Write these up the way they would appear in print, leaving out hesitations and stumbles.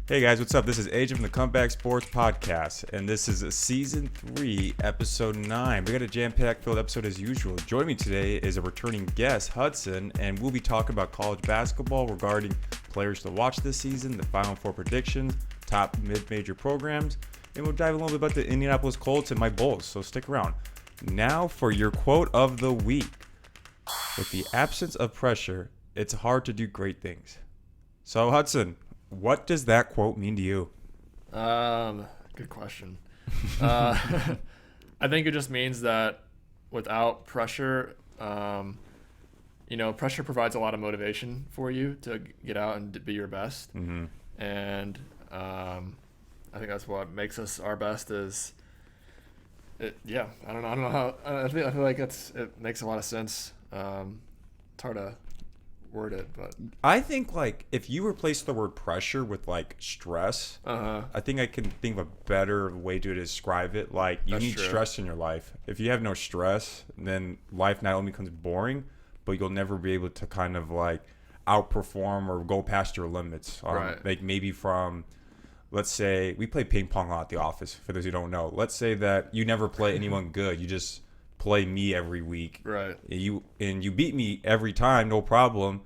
Hey guys, what's up? This is Agent from the Comeback Sports Podcast, and this is Season 3, Episode 9. We got a jam-packed filled episode as usual. Joining me today is a returning guest, Hudson, and we'll be talking about college basketball regarding players to watch this season, the Final Four predictions, top mid-major programs, and we'll dive a little bit about the Indianapolis Colts and my Bulls, so stick around. Now for your quote of the week. With the absence of pressure, it's hard to do great things. So, Hudson, what does that quote mean to you? Good question. I think it just means that without pressure, pressure provides a lot of motivation for you to get out and to be your best. Mm-hmm. And I think that's what makes us our best. Is it? Yeah, I don't know how. I feel like it makes a lot of sense. It's hard to word it, but I think like if you replace the word pressure with like stress, I think I can think of a better way to describe it. Like you need stress in your life. If you have no stress, then life not only becomes boring, but you'll never be able to kind of like outperform or go past your limits. Right. Like maybe from, let's say we play ping pong a lot at the office. For those who don't know, let's say that you never play anyone good. You just play me every week. Right. You beat me every time, no problem.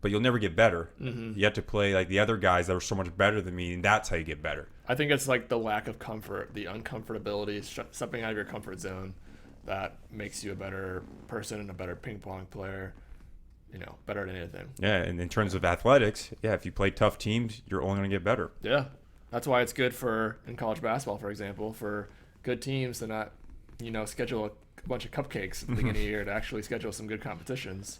But you'll never get better. Mm-hmm. You have to play like the other guys that are so much better than me, and that's how you get better. I think it's like the lack of comfort, the uncomfortability, stepping out of your comfort zone that makes you a better person and a better ping pong player, better at anything. Yeah, and in terms of athletics, if you play tough teams, you're only going to get better. Yeah, that's why it's good in college basketball, for example, for good teams to not, schedule a bunch of cupcakes at the beginning of the year, to actually schedule some good competitions.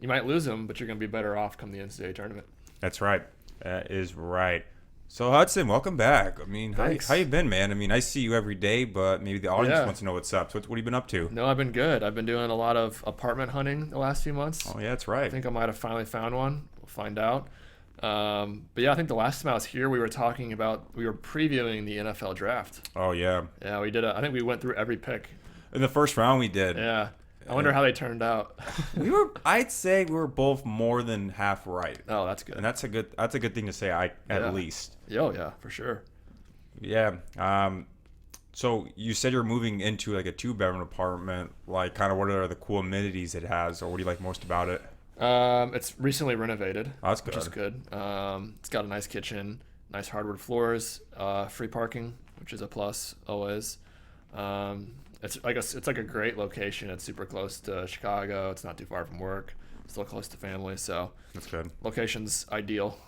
You might lose them, but you're going to be better off come the NCAA tournament. That's right. That is right. So, Hudson, welcome back. I mean, how you been, man? I mean, I see you every day, but maybe the audience wants to know what's up. So what have you been up to? No, I've been good. I've been doing a lot of apartment hunting the last few months. Oh, yeah, that's right. I think I might have finally found one. We'll find out. But yeah, I think the last time I was here, we were previewing the NFL draft. Oh, yeah. Yeah, we did. I think we went through every pick. In the first round, we did. Yeah. I wonder how they turned out. I'd say we were both more than half right. Oh, that's good. And that's a good thing to say, at least. Oh, yeah, for sure. Yeah. So you said you're moving into like a 2-bedroom apartment. Like, kind of what are the cool amenities it has, or what do you like most about it? It's recently renovated. Oh, that's good. Which is good. It's got a nice kitchen, nice hardwood floors, free parking, which is a plus always. It's like a great location. It's super close to Chicago. It's not too far from work. Still close to family, so that's good. Location's ideal.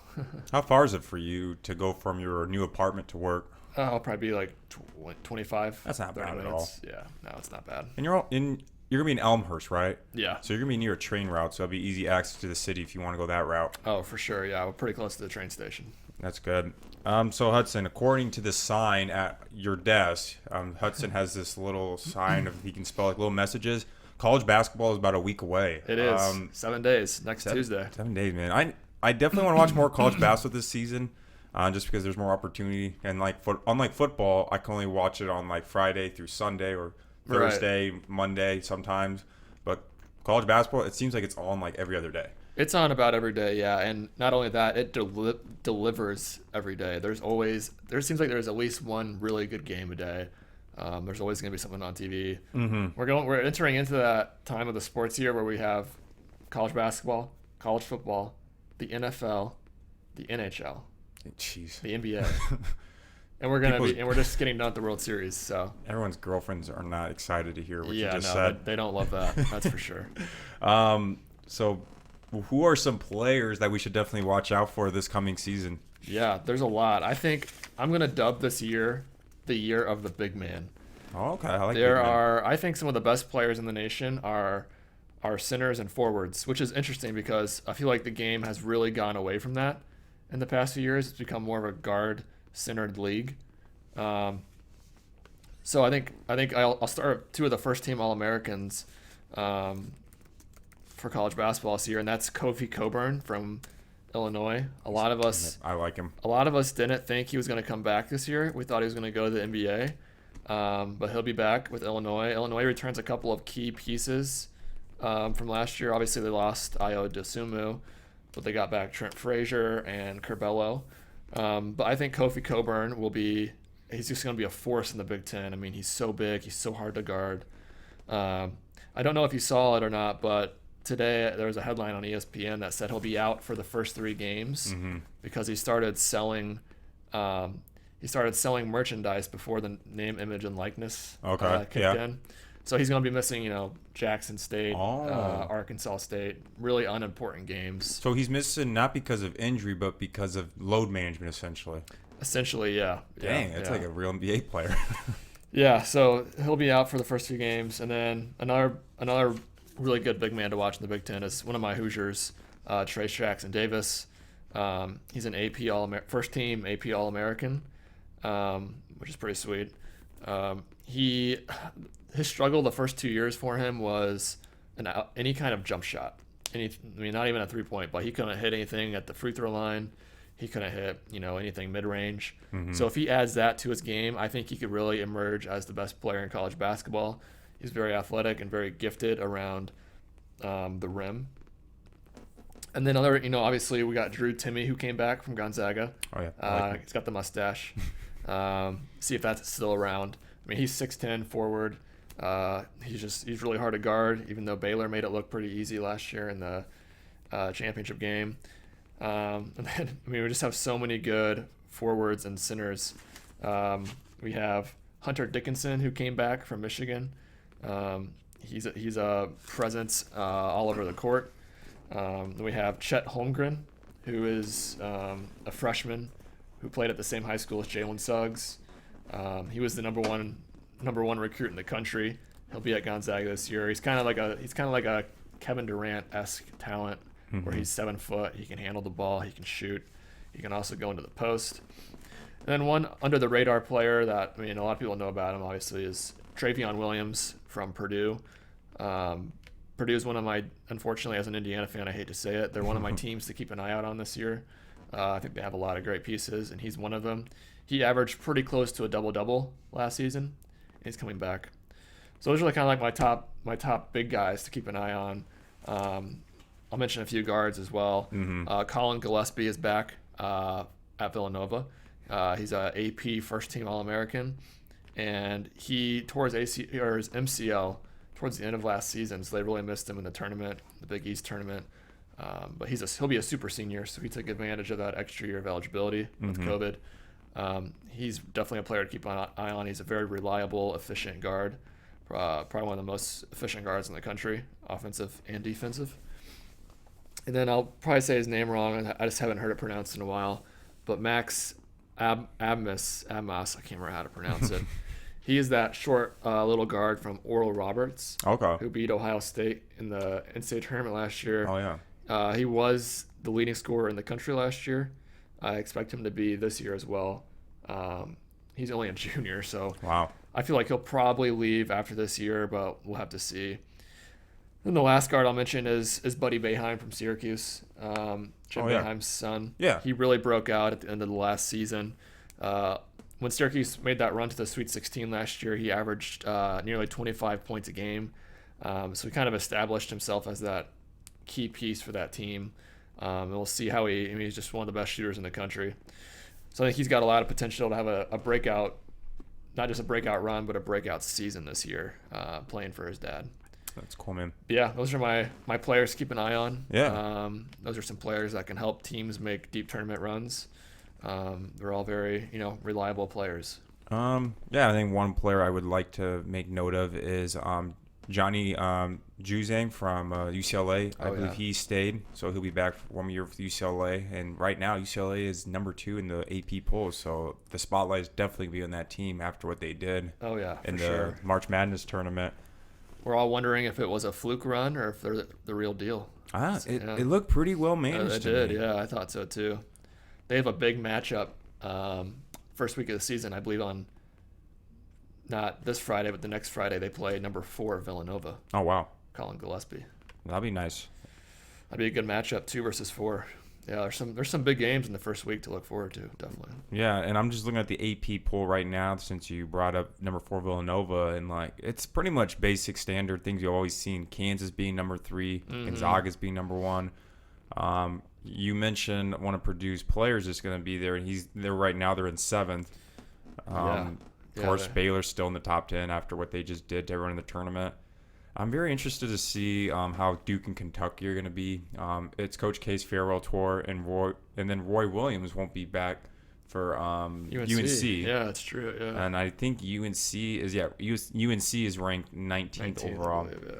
How far is it for you to go from your new apartment to work? I'll probably be like 25. That's not bad minutes. at all. Yeah, no, it's not bad. And you're gonna be in Elmhurst, right? Yeah. So you're gonna be near a train route, so it'll be easy access to the city if you want to go that route. Oh, for sure. Yeah, we're pretty close to the train station. That's good. So Hudson, according to the sign at your desk, Hudson has this little sign of he can spell like little messages. College basketball is about a week away. It is 7 days next Tuesday. 7 days, man. I definitely want to watch more college basketball this season, just because there's more opportunity. And like unlike football, I can only watch it on like Friday through Sunday or Thursday, Monday sometimes. But college basketball, it seems like it's on like every other day. It's on about every day, yeah. And not only that, it delivers every day. There seems like there's at least one really good game a day. There's always going to be something on TV. Mm-hmm. We're entering into that time of the sports year where we have college basketball, college football, the NFL, the NHL, the NBA. And we're just getting done with the World Series. So everyone's girlfriends are not excited to hear what you just said. They don't love that. That's for sure. So who are some players that we should definitely watch out for this coming season? Yeah, there's a lot. I think I'm going to dub this year the year of the big man. Oh, okay. I like I think some of the best players in the nation are centers and forwards, which is interesting because I feel like the game has really gone away from that in the past few years. It's become more of a guard-centered league. So I think I'll start with 2 of the first-team All-Americans for college basketball this year, and that's Kofi Cockburn from Illinois. I like him. A lot of us didn't think he was going to come back this year. We thought he was going to go to the NBA, but he'll be back with Illinois. Illinois returns a couple of key pieces from last year. Obviously, they lost Ayo Dosunmu, but they got back Trent Frazier and Curbelo. But I think Kofi Cockburn he's just going to be a force in the Big Ten. I mean, he's so big. He's so hard to guard. I don't know if you saw it or not, but today there was a headline on ESPN that said he'll be out for the first 3 games because he started selling merchandise before the name, image, and likeness kicked in. So he's going to be missing, Jackson State, Arkansas State, really unimportant games. So he's missing not because of injury, but because of load management, essentially. Essentially, yeah. Dang, that's like a real NBA player. Yeah, so he'll be out for the first 2 games, and then another really good big man to watch in the Big Ten is one of my Hoosiers, Trayce Jackson-Davis. He's an first team AP All-American, which is pretty sweet. His struggle the first 2 years for him was any kind of jump shot. Not even a 3-point, but he couldn't hit anything at the free throw line. He couldn't hit, anything mid-range. So if he adds that to his game, I think he could really emerge as the best player in college basketball. He's very athletic and very gifted around the rim. And then obviously we got Drew Timme, who came back from Gonzaga. Oh yeah, he's got the mustache. See if that's still around. I mean, he's 6'10", forward. He's really hard to guard, even though Baylor made it look pretty easy last year in the championship game. And then we just have so many good forwards and centers. We have Hunter Dickinson, who came back from Michigan. He's a presence all over the court. Then we have Chet Holmgren, who is a freshman who played at the same high school as Jalen Suggs. He was the number one recruit in the country. He'll be at Gonzaga this year. He's kind of like a Kevin Durant-esque talent, where he's 7 foot. He can handle the ball. He can shoot. He can also go into the post. And then one under the radar player that a lot of people know about him obviously is Trayfon Williams from Purdue. Purdue is one of my, unfortunately as an Indiana fan, I hate to say it, they're one of my teams to keep an eye out on this year. I think they have a lot of great pieces, and he's one of them. He averaged pretty close to a double-double last season, and he's coming back. So those are kind of like my top big guys to keep an eye on. I'll mention a few guards as well. Colin Gillespie is back at Villanova. He's a AP first-team All-American, and he tore his MCL towards the end of last season, so they really missed him in the tournament, the Big East tournament. But he'll be a super senior, so he took advantage of that extra year of eligibility with COVID. He's definitely a player to keep an eye on. He's a very reliable, efficient guard, probably one of the most efficient guards in the country, offensive and defensive. And then I'll probably say his name wrong. I just haven't heard it pronounced in a while. But Max Abmas, I can't remember how to pronounce it. He is that short little guard from Oral Roberts, who beat Ohio State in the NCAA tournament last year. Oh, yeah. He was the leading scorer in the country last year. I expect him to be this year as well. He's only a junior, so wow. I feel like he'll probably leave after this year, but we'll have to see. Then the last guard I'll mention is Buddy Boeheim from Syracuse, Jim Boeheim's son. Yeah. He really broke out at the end of the last season. When Syracuse made that run to the Sweet 16 last year, he averaged nearly 25 points a game. So he kind of established himself as that key piece for that team. And we'll see how he's just one of the best shooters in the country. So I think he's got a lot of potential to have a breakout, not just a breakout run, but a breakout season this year, playing for his dad. That's cool, man. But yeah, those are my players to keep an eye on. Yeah. Those are some players that can help teams make deep tournament runs. They're all very, reliable players. Yeah, I think one player I would like to make note of is Johnny Juzang from UCLA. I believe he stayed, so he'll be back for 1 year with UCLA. And right now, UCLA is number 2 in the AP poll, so the spotlight is definitely be on that team after what they did. Oh yeah, in the March Madness tournament. We're all wondering if it was a fluke run or if they're the real deal. It looked pretty well managed. It did, yeah, I thought so too. They have a big matchup first week of the season, I believe, on not this Friday, but the next Friday they play number 4 Villanova. Oh, wow. Colin Gillespie. That'd be nice. That'd be a good matchup, 2 versus 4. Yeah, there's some big games in the first week to look forward to, definitely. Yeah, and I'm just looking at the AP poll right now since you brought up number 4 Villanova, and it's pretty much basic standard things you've always seen. Kansas being number 3, Gonzaga's being number 1. You mentioned one of Purdue's players is going to be there, and they're right now. They're in 7th. Of course, Baylor's still in the top 10 after what they just did to everyone in the tournament. I'm very interested to see how Duke and Kentucky are going to be. It's Coach K's farewell tour, and then Roy Williams won't be back for UNC. Yeah, that's true. Yeah, and I think UNC is ranked 19th overall. I believe,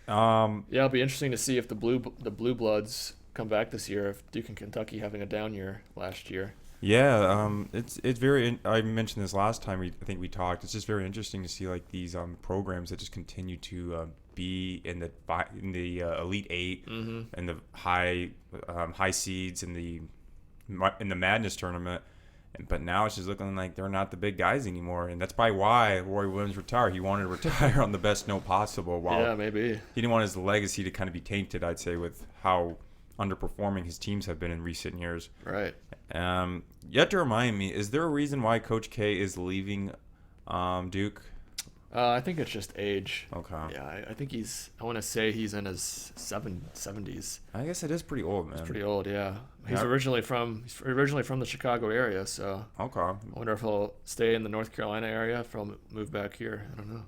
yeah. It'll be interesting to see if the blue bloods come back this year. If Duke and Kentucky having a down year last year. Yeah, it's very. I mentioned this last time. I think we talked. It's just very interesting to see like these programs that just continue to be in the Elite Eight and the high seeds in the Madness tournament. But now it's just looking like they're not the big guys anymore, and that's probably why Roy Williams retired. He wanted to retire on the best note possible. Yeah, maybe he didn't want his legacy to kind of be tainted. I'd say with how underperforming his teams have been in recent years. Right. You have to remind me, is there a reason why Coach K is leaving Duke? I think it's just age. Okay. Yeah, I think I want to say he's in his 70s. I guess it is pretty old, man. It's pretty old, yeah. He's originally from the Chicago area, so. Okay. I wonder if he'll stay in the North Carolina area, if he'll move back here. I don't know.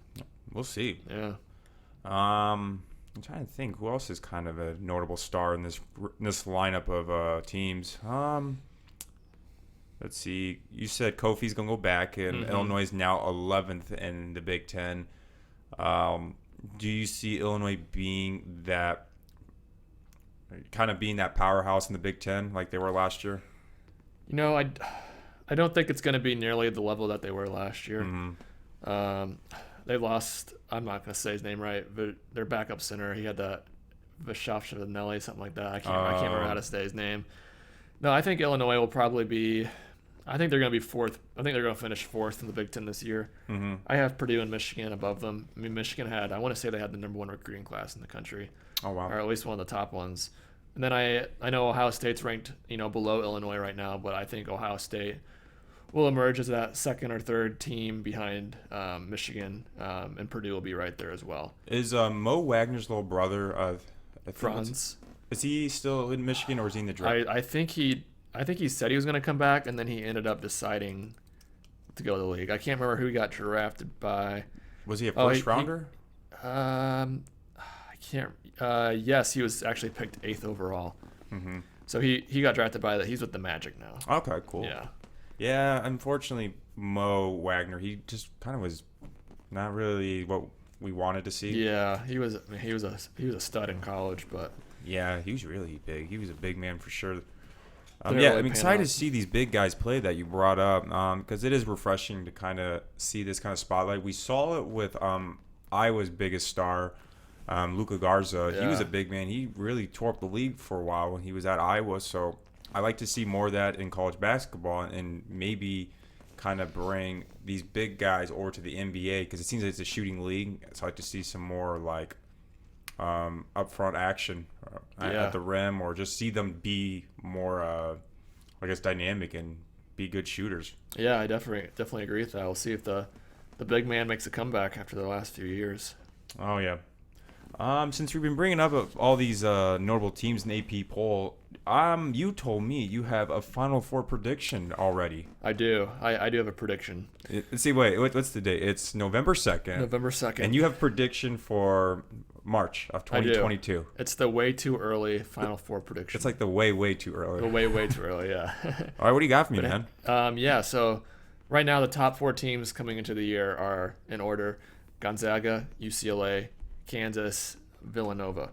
We'll see. Yeah. I'm trying to think who else is kind of a notable star in this lineup of teams. Let's see. You said Kofi's going to go back, and Illinois is now 11th in the Big Ten. Do you see Illinois being that powerhouse in the Big Ten like they were last year? You know, I don't think it's going to be nearly the level that they were last year. They lost. I'm not going to say his name right, but their backup center. He had that Vashafshavanelli, something like that. I can't remember how to say his name. No, I think Illinois will probably be. I think they're going to be fourth. I think they're going to finish fourth in the Big Ten this year. I have Purdue and Michigan above them. I mean, Michigan I want to say they had the number 1 recruiting class in the country. Oh, wow. Or at least one of the top ones. And then I know Ohio State's ranked, below Illinois right now, but I think Ohio State will emerge as that second or third team behind Michigan, and Purdue will be right there as well. Is Mo Wagner's little brother, Franz? Is he still in Michigan, or is he in the draft? I think he said he was going to come back, and then he ended up deciding to go to the league. I can't remember who he got drafted by. Was he a first rounder? I can't. Yes, he was actually picked 8th overall. So he got drafted by he's with the Magic now. Okay, cool. Yeah. Yeah, unfortunately, Mo Wagner, he just kind of was not really what we wanted to see. Yeah, he was a stud in college, but yeah, he was really big. He was a big man for sure. Really I'm excited to see these big guys play that you brought up, because it is refreshing to kind of see this kind of spotlight. We saw it with Iowa's biggest star, Luka Garza. Yeah. He was a big man. He really tore up the league for a while when he was at Iowa. So I like to see more of that in college basketball, and maybe kind of bring these big guys over to the NBA, because it seems like it's a shooting league. So I like to see some more like upfront action at the rim, or just see them be more, I guess, dynamic and be good shooters. Yeah, I definitely agree with that. We'll see if the big man makes a comeback after the last few years. Oh yeah. Since we've been bringing up all these notable teams in the AP poll, you told me you have a Final Four prediction already. I do. I do have a prediction. What's the date? It's November 2nd. November 2nd. And you have a prediction for March of 2022. I do. It's the way too early Final Four prediction. It's like the way too early. The way too early, yeah. All right, what do you got for me, man? Yeah, so right now the top 4 teams coming into the year are in order: Gonzaga, UCLA, Kansas, Villanova.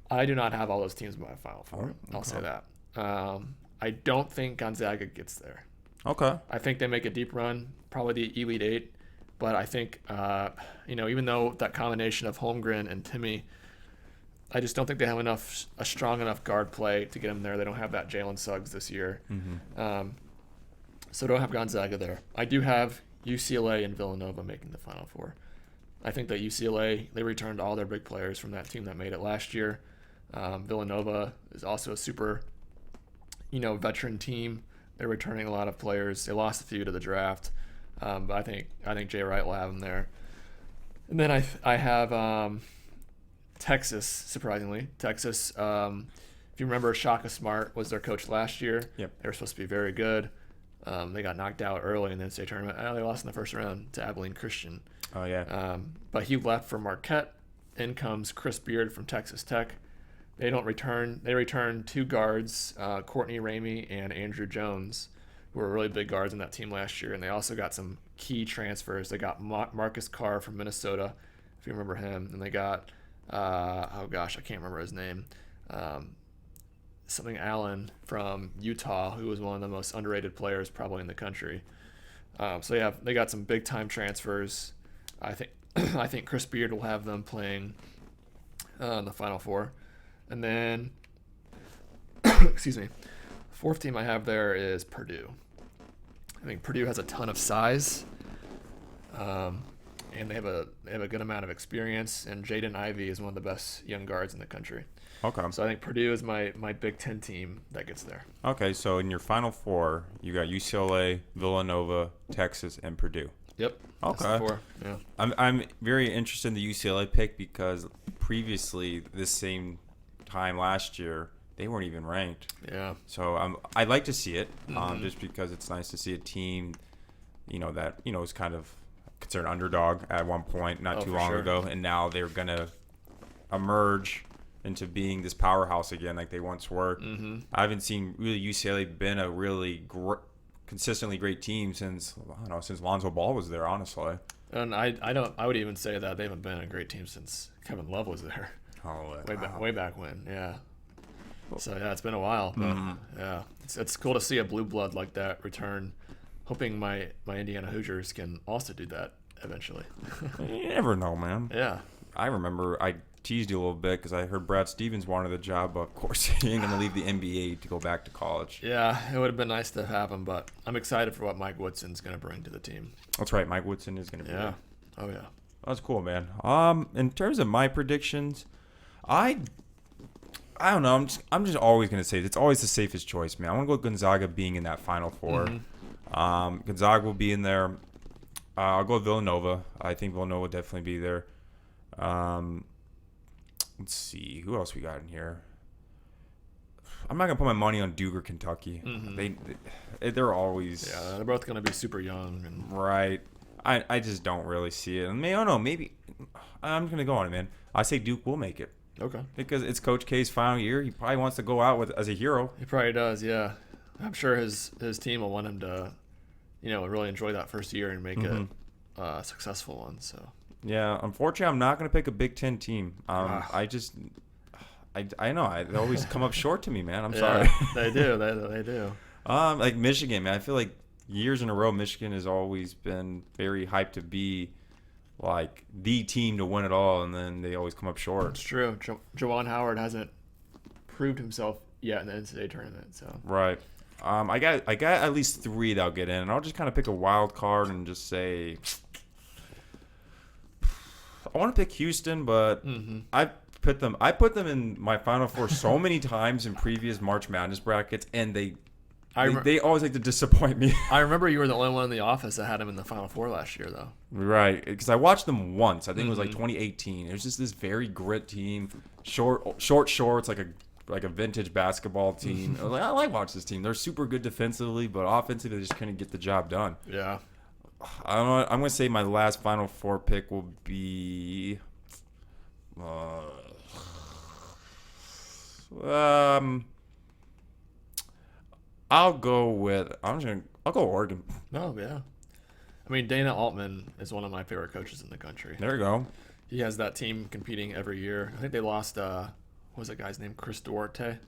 I do not have all those teams in my Final Four. Okay. I'll say that. I don't think Gonzaga gets there. Okay. I think they make a deep run, probably the Elite Eight. But I think, even though that combination of Holmgren and Timmy, I just don't think they have a strong enough guard play to get them there. They don't have that Jalen Suggs this year. So don't have Gonzaga there. I do have UCLA and Villanova making the Final Four. I think that UCLA, they returned all their big players from that team that made it last year. Villanova is also a super, veteran team. They're returning a lot of players. They lost a few to the draft. But I think Jay Wright will have him there. And then I have Texas, surprisingly. Texas, if If you remember, Shaka Smart was their coach last year. Yep. They were supposed to be very good. They got knocked out early in the NCAA tournament. They lost in the first round to Abilene Christian. Oh, yeah. But he left for Marquette. In comes Chris Beard from Texas Tech. They don't return. They return 2 guards, Courtney Ramey and Andrew Jones, who were really big guards in that team last year. And they also got some key transfers. They got Marcus Carr from Minnesota, if you remember him. And they got, I can't remember his name. Something Allen from Utah, who was one of the most underrated players probably in the country. So they got some big time transfers. I think Chris Beard will have them playing in the Final Four. And then, excuse me, 4th team I have there is Purdue. I think Purdue has a ton of size, and they have a good amount of experience. And Jaden Ivey is one of the best young guards in the country. Okay. So I think Purdue is my Big Ten team that gets there. Okay, so in your Final Four, you got UCLA, Villanova, Texas, and Purdue. Yep. Okay. That's the 4. Yeah. I'm very interested in the UCLA pick because previously, this same time last year, they weren't even ranked. Yeah. So I'd like to see it, just because it's nice to see a team, that is kind of considered underdog at one point not too long ago, and now they're gonna emerge into being this powerhouse again like they once were. Mm-hmm. I haven't seen really UCLA been a really consistently great team since Lonzo Ball was there, honestly. And I would even say that they haven't been a great team since Kevin Love was there. Oh, way back when, yeah. So yeah, it's been a while, but yeah, it's cool to see a blue blood like that return. Hoping my Indiana Hoosiers can also do that eventually. You never know, man. Yeah. I remember I teased you a little bit because I heard Brad Stevens wanted the job, but of course he ain't going to leave the NBA to go back to college. Yeah, it would have been nice to have him, but I'm excited for what Mike Woodson's going to bring to the team. That's right. Mike Woodson is going to be there. Oh, yeah. That's cool, man. In terms of my predictions, I don't know. I'm just always going to say it's always the safest choice, man. I want to go Gonzaga being in that Final Four. Mm-hmm. Gonzaga will be in there. I'll go Villanova. I think Villanova will definitely be there. Let's see. Who else we got in here? I'm not going to put my money on Duke or Kentucky. Mm-hmm. They're always... Yeah, they're both going to be super young. Right. I just don't really see it. And I don't know. Maybe... I'm going to go on it, man. I say Duke will make it. Okay. Because it's Coach K's final year. He probably wants to go out as a hero. He probably does, yeah. I'm sure his team will want him to, really enjoy that first year and make it a successful one. So. Yeah, unfortunately, I'm not going to pick a Big Ten team. I know they always come up short to me, man. I'm sorry. They do. They do. Like Michigan, man. I feel like years in a row, Michigan has always been very hyped to be like the team to win it all, and then they always come up short. It's true. Juwan Howard hasn't proved himself yet in the NCAA tournament. So. Right. I got at least 3 that'll get in, and I'll just kind of pick a wild card and just say I want to pick Houston, but I put them in my Final Four so many times in previous March Madness brackets, and they always like to disappoint me. I remember you were the only one in the office that had them in the Final Four last year, though. Right, because I watched them once. I think it was like 2018. It was just this very grit team, short shorts, like a vintage basketball team. I like watching this team. They're super good defensively, but offensively they just couldn't get the job done. Yeah. I don't know. I'm going to say my last Final Four pick will be I'll go Oregon. Oh, yeah. I mean, Dana Altman is one of my favorite coaches in the country. There you go. He has that team competing every year. I think they lost what was that guy's name? Chris Duarte,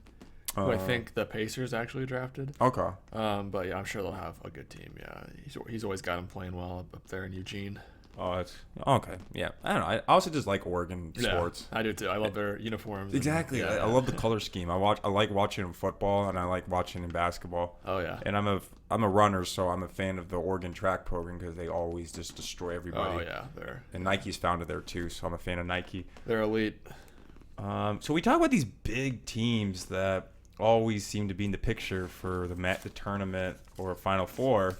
who I think the Pacers actually drafted. Okay. But yeah, I'm sure they'll have a good team. Yeah, he's always got them playing well up there in Eugene. Oh, it's okay. Yeah, I don't know. I also just like Oregon sports. I do too. I love their uniforms. Exactly. I love the color scheme. I like watching them football, and I like watching them basketball. Oh yeah. And I'm a runner, so I'm a fan of the Oregon track program because they always just destroy everybody. Oh yeah, and Nike's founded there too, so I'm a fan of Nike. They're elite. So we talk about these big teams that always seem to be in the picture for the tournament or Final Four.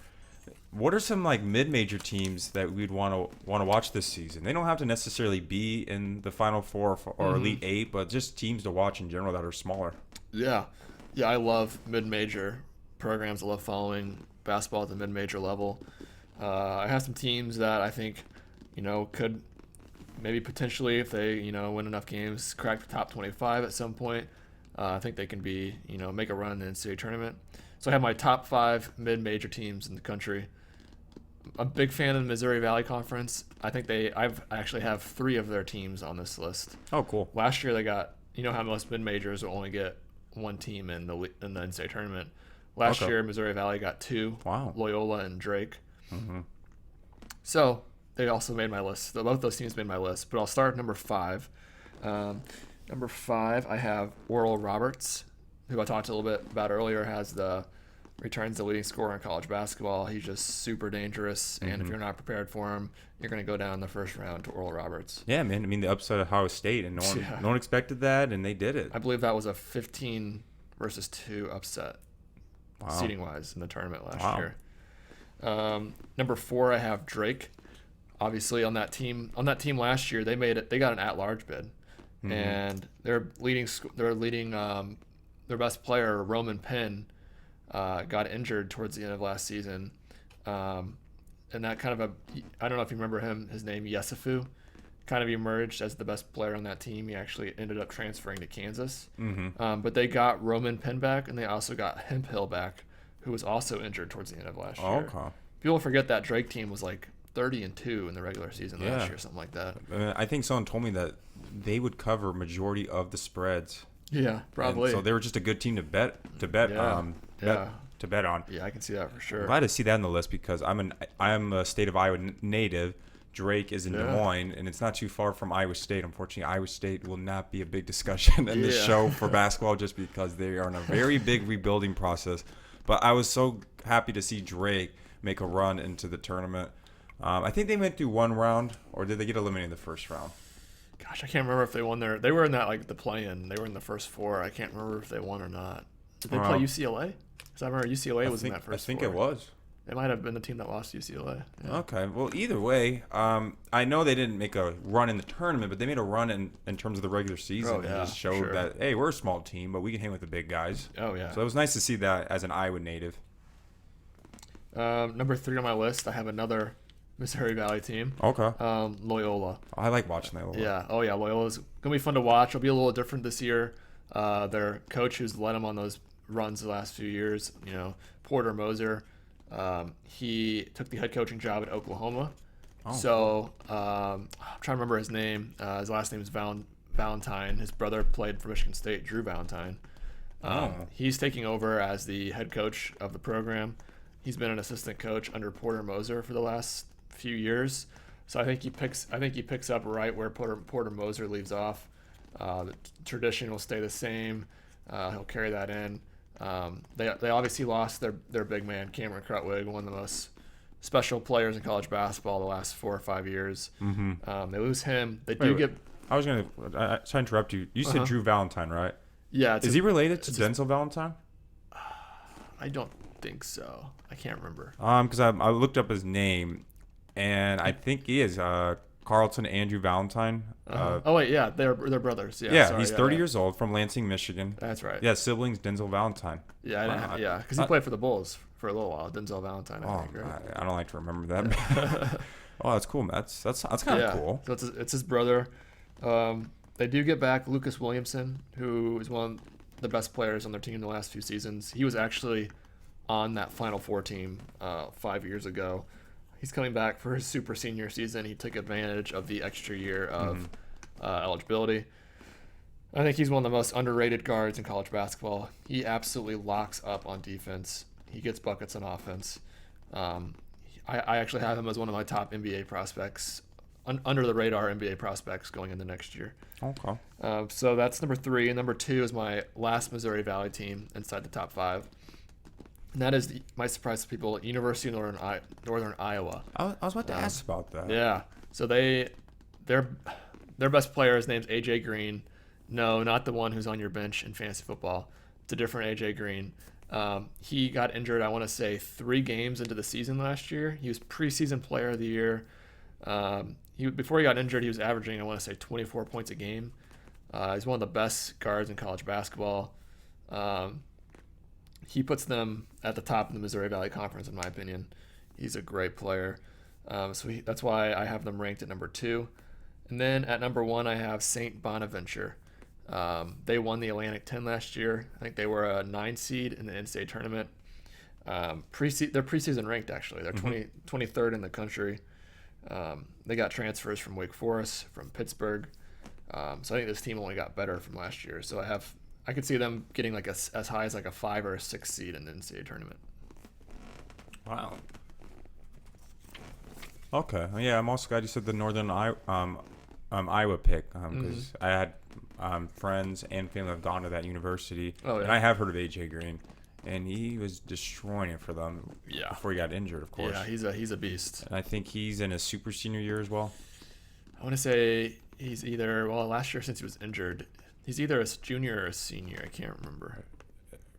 What are some like mid-major teams that we'd want to watch this season? They don't have to necessarily be in the Final Four or Elite Eight, but just teams to watch in general that are smaller. Yeah. Yeah, I love mid-major programs. I love following basketball at the mid-major level. I have some teams that I think, could maybe potentially, if they, win enough games, crack the top 25 at some point. I think they can be, make a run in the NCAA tournament. So I have my top 5 mid-major teams in the country. I'm a big fan of the Missouri Valley Conference. I think I've actually have 3 of their teams on this list. Oh, cool. Last year they got, how most mid-majors will only get 1 team in the NCAA tournament. Last year, Missouri Valley got 2. Wow. Loyola and Drake. Mm-hmm. So they also made my list. Both those teams made my list. But I'll start at number 5. Number 5, I have Oral Roberts, who I talked a little bit about earlier, returns the leading scorer in college basketball. He's just super dangerous, and if you're not prepared for him, you're going to go down in the first round to Oral Roberts. Yeah, man. I mean, the upset of Ohio State, and no one expected that, and they did it. I believe that was a 15-2 upset, seeding-wise, in the tournament last year. Number 4, I have Drake. Obviously, on that team last year, they made it. They got an at-large bid, and their best player, Roman Penn, got injured towards the end of last season, and that kind of I don't know if you remember him. His name Yesufu, kind of emerged as the best player on that team. He actually ended up transferring to Kansas, but they got Roman Penn back, and they also got Hemphill back, who was also injured towards the end of last year. Okay. People forget that Drake team was like 30-2 in the regular season last year, something like that. I think someone told me that they would cover majority of the spreads. Yeah, probably. And so they were just a good team to bet on. Yeah, I can see that for sure. I'm glad to see that on the list because I'm a state of Iowa native. Drake is in Des Moines, and it's not too far from Iowa State. Unfortunately, Iowa State will not be a big discussion in this show for basketball just because they are in a very big rebuilding process. But I was so happy to see Drake make a run into the tournament. I think they went through one round, or did they get eliminated in the first round? Gosh, I can't remember if they won there. They were in that the play-in. They were in the first 4. I can't remember if they won or not. Did they play UCLA? Because I remember UCLA was in that first 4. I think it was. It might have been the team that lost to UCLA. Yeah. Okay. Well, either way, I know they didn't make a run in the tournament, but they made a run in terms of the regular season and just showed that, hey, we're a small team, but we can hang with the big guys. Oh, yeah. So it was nice to see that as an Iowa native. Number 3 on my list, I have another Missouri Valley team. Okay. Loyola. I like watching that. Yeah. Oh, yeah. Loyola's going to be fun to watch. It'll be a little different this year. Their coach who's led them on those runs the last few years, Porter Moser, he took the head coaching job at Oklahoma. Oh. So I'm trying to remember his name. His last name is Valentine. His brother played for Michigan State, Drew Valentine. He's taking over as the head coach of the program. He's been an assistant coach under Porter Moser for the last few years. So I think he picks up right where Porter Moser leaves off. The tradition will stay the same. He'll carry that in. They obviously lost their big man, Cameron Krutwig, one of the most special players in college basketball the last 4 or 5 years. They lose him. I was going to interrupt you. You said Drew Valentine, right? Yeah. Is he related to Denzel Valentine? I don't think so. I can't remember. Because I looked up his name, and I think he is Carlton Andrew Valentine. Oh wait, yeah, they're brothers. Yeah, he's 30 years old from Lansing, Michigan. That's right. Yeah, siblings Denzel Valentine. Yeah, because he played for the Bulls for a little while. Denzel Valentine, I think. Right? I don't like to remember that. Oh, that's cool. That's kind of cool. So it's his brother. They do get back Lucas Williamson, who is one of the best players on their team the last few seasons. He was actually on that Final Four team 5 years ago. He's coming back for his super senior season. He took advantage of the extra year of eligibility. I think he's one of the most underrated guards in college basketball. He absolutely locks up on defense. He gets buckets on offense. I actually have him as one of my top NBA prospects, under the radar NBA prospects going into next year. Okay. So that's number 3. And number 2 is my last Missouri Valley team inside the top 5. And that is, my surprise to people, University of Northern Iowa. I was about to ask about that. Yeah. So their best player, his name's AJ Green. No, not the one who's on your bench in fantasy football. It's a different AJ Green. He got injured, I want to say, 3 games into the season last year. He was preseason player of the year. Before he got injured, he was averaging, I want to say, 24 points a game. He's one of the best guards in college basketball. He puts them at the top of the Missouri Valley Conference, in my opinion. He's a great player. That's why I have them ranked at number 2. And then at number 1, I have St. Bonaventure. They won the Atlantic 10 last year. I think they were a 9 seed in the in-state tournament. They're preseason ranked, actually. They're 23rd in the country. They got transfers from Wake Forest, from Pittsburgh. So I think this team only got better from last year. So I could see them getting like as high as like a 5 or a 6 seed in the NCAA tournament. Wow. Okay. Yeah, I'm also glad you said the Northern Iowa pick because I had friends and family have gone to that university. Oh, yeah. And I have heard of AJ Green, and he was destroying it for them. Yeah. Before he got injured, of course. Yeah, he's a beast. And I think he's in his super senior year as well. I want to say he's last year since he was injured, he's either a junior or a senior. I can't remember.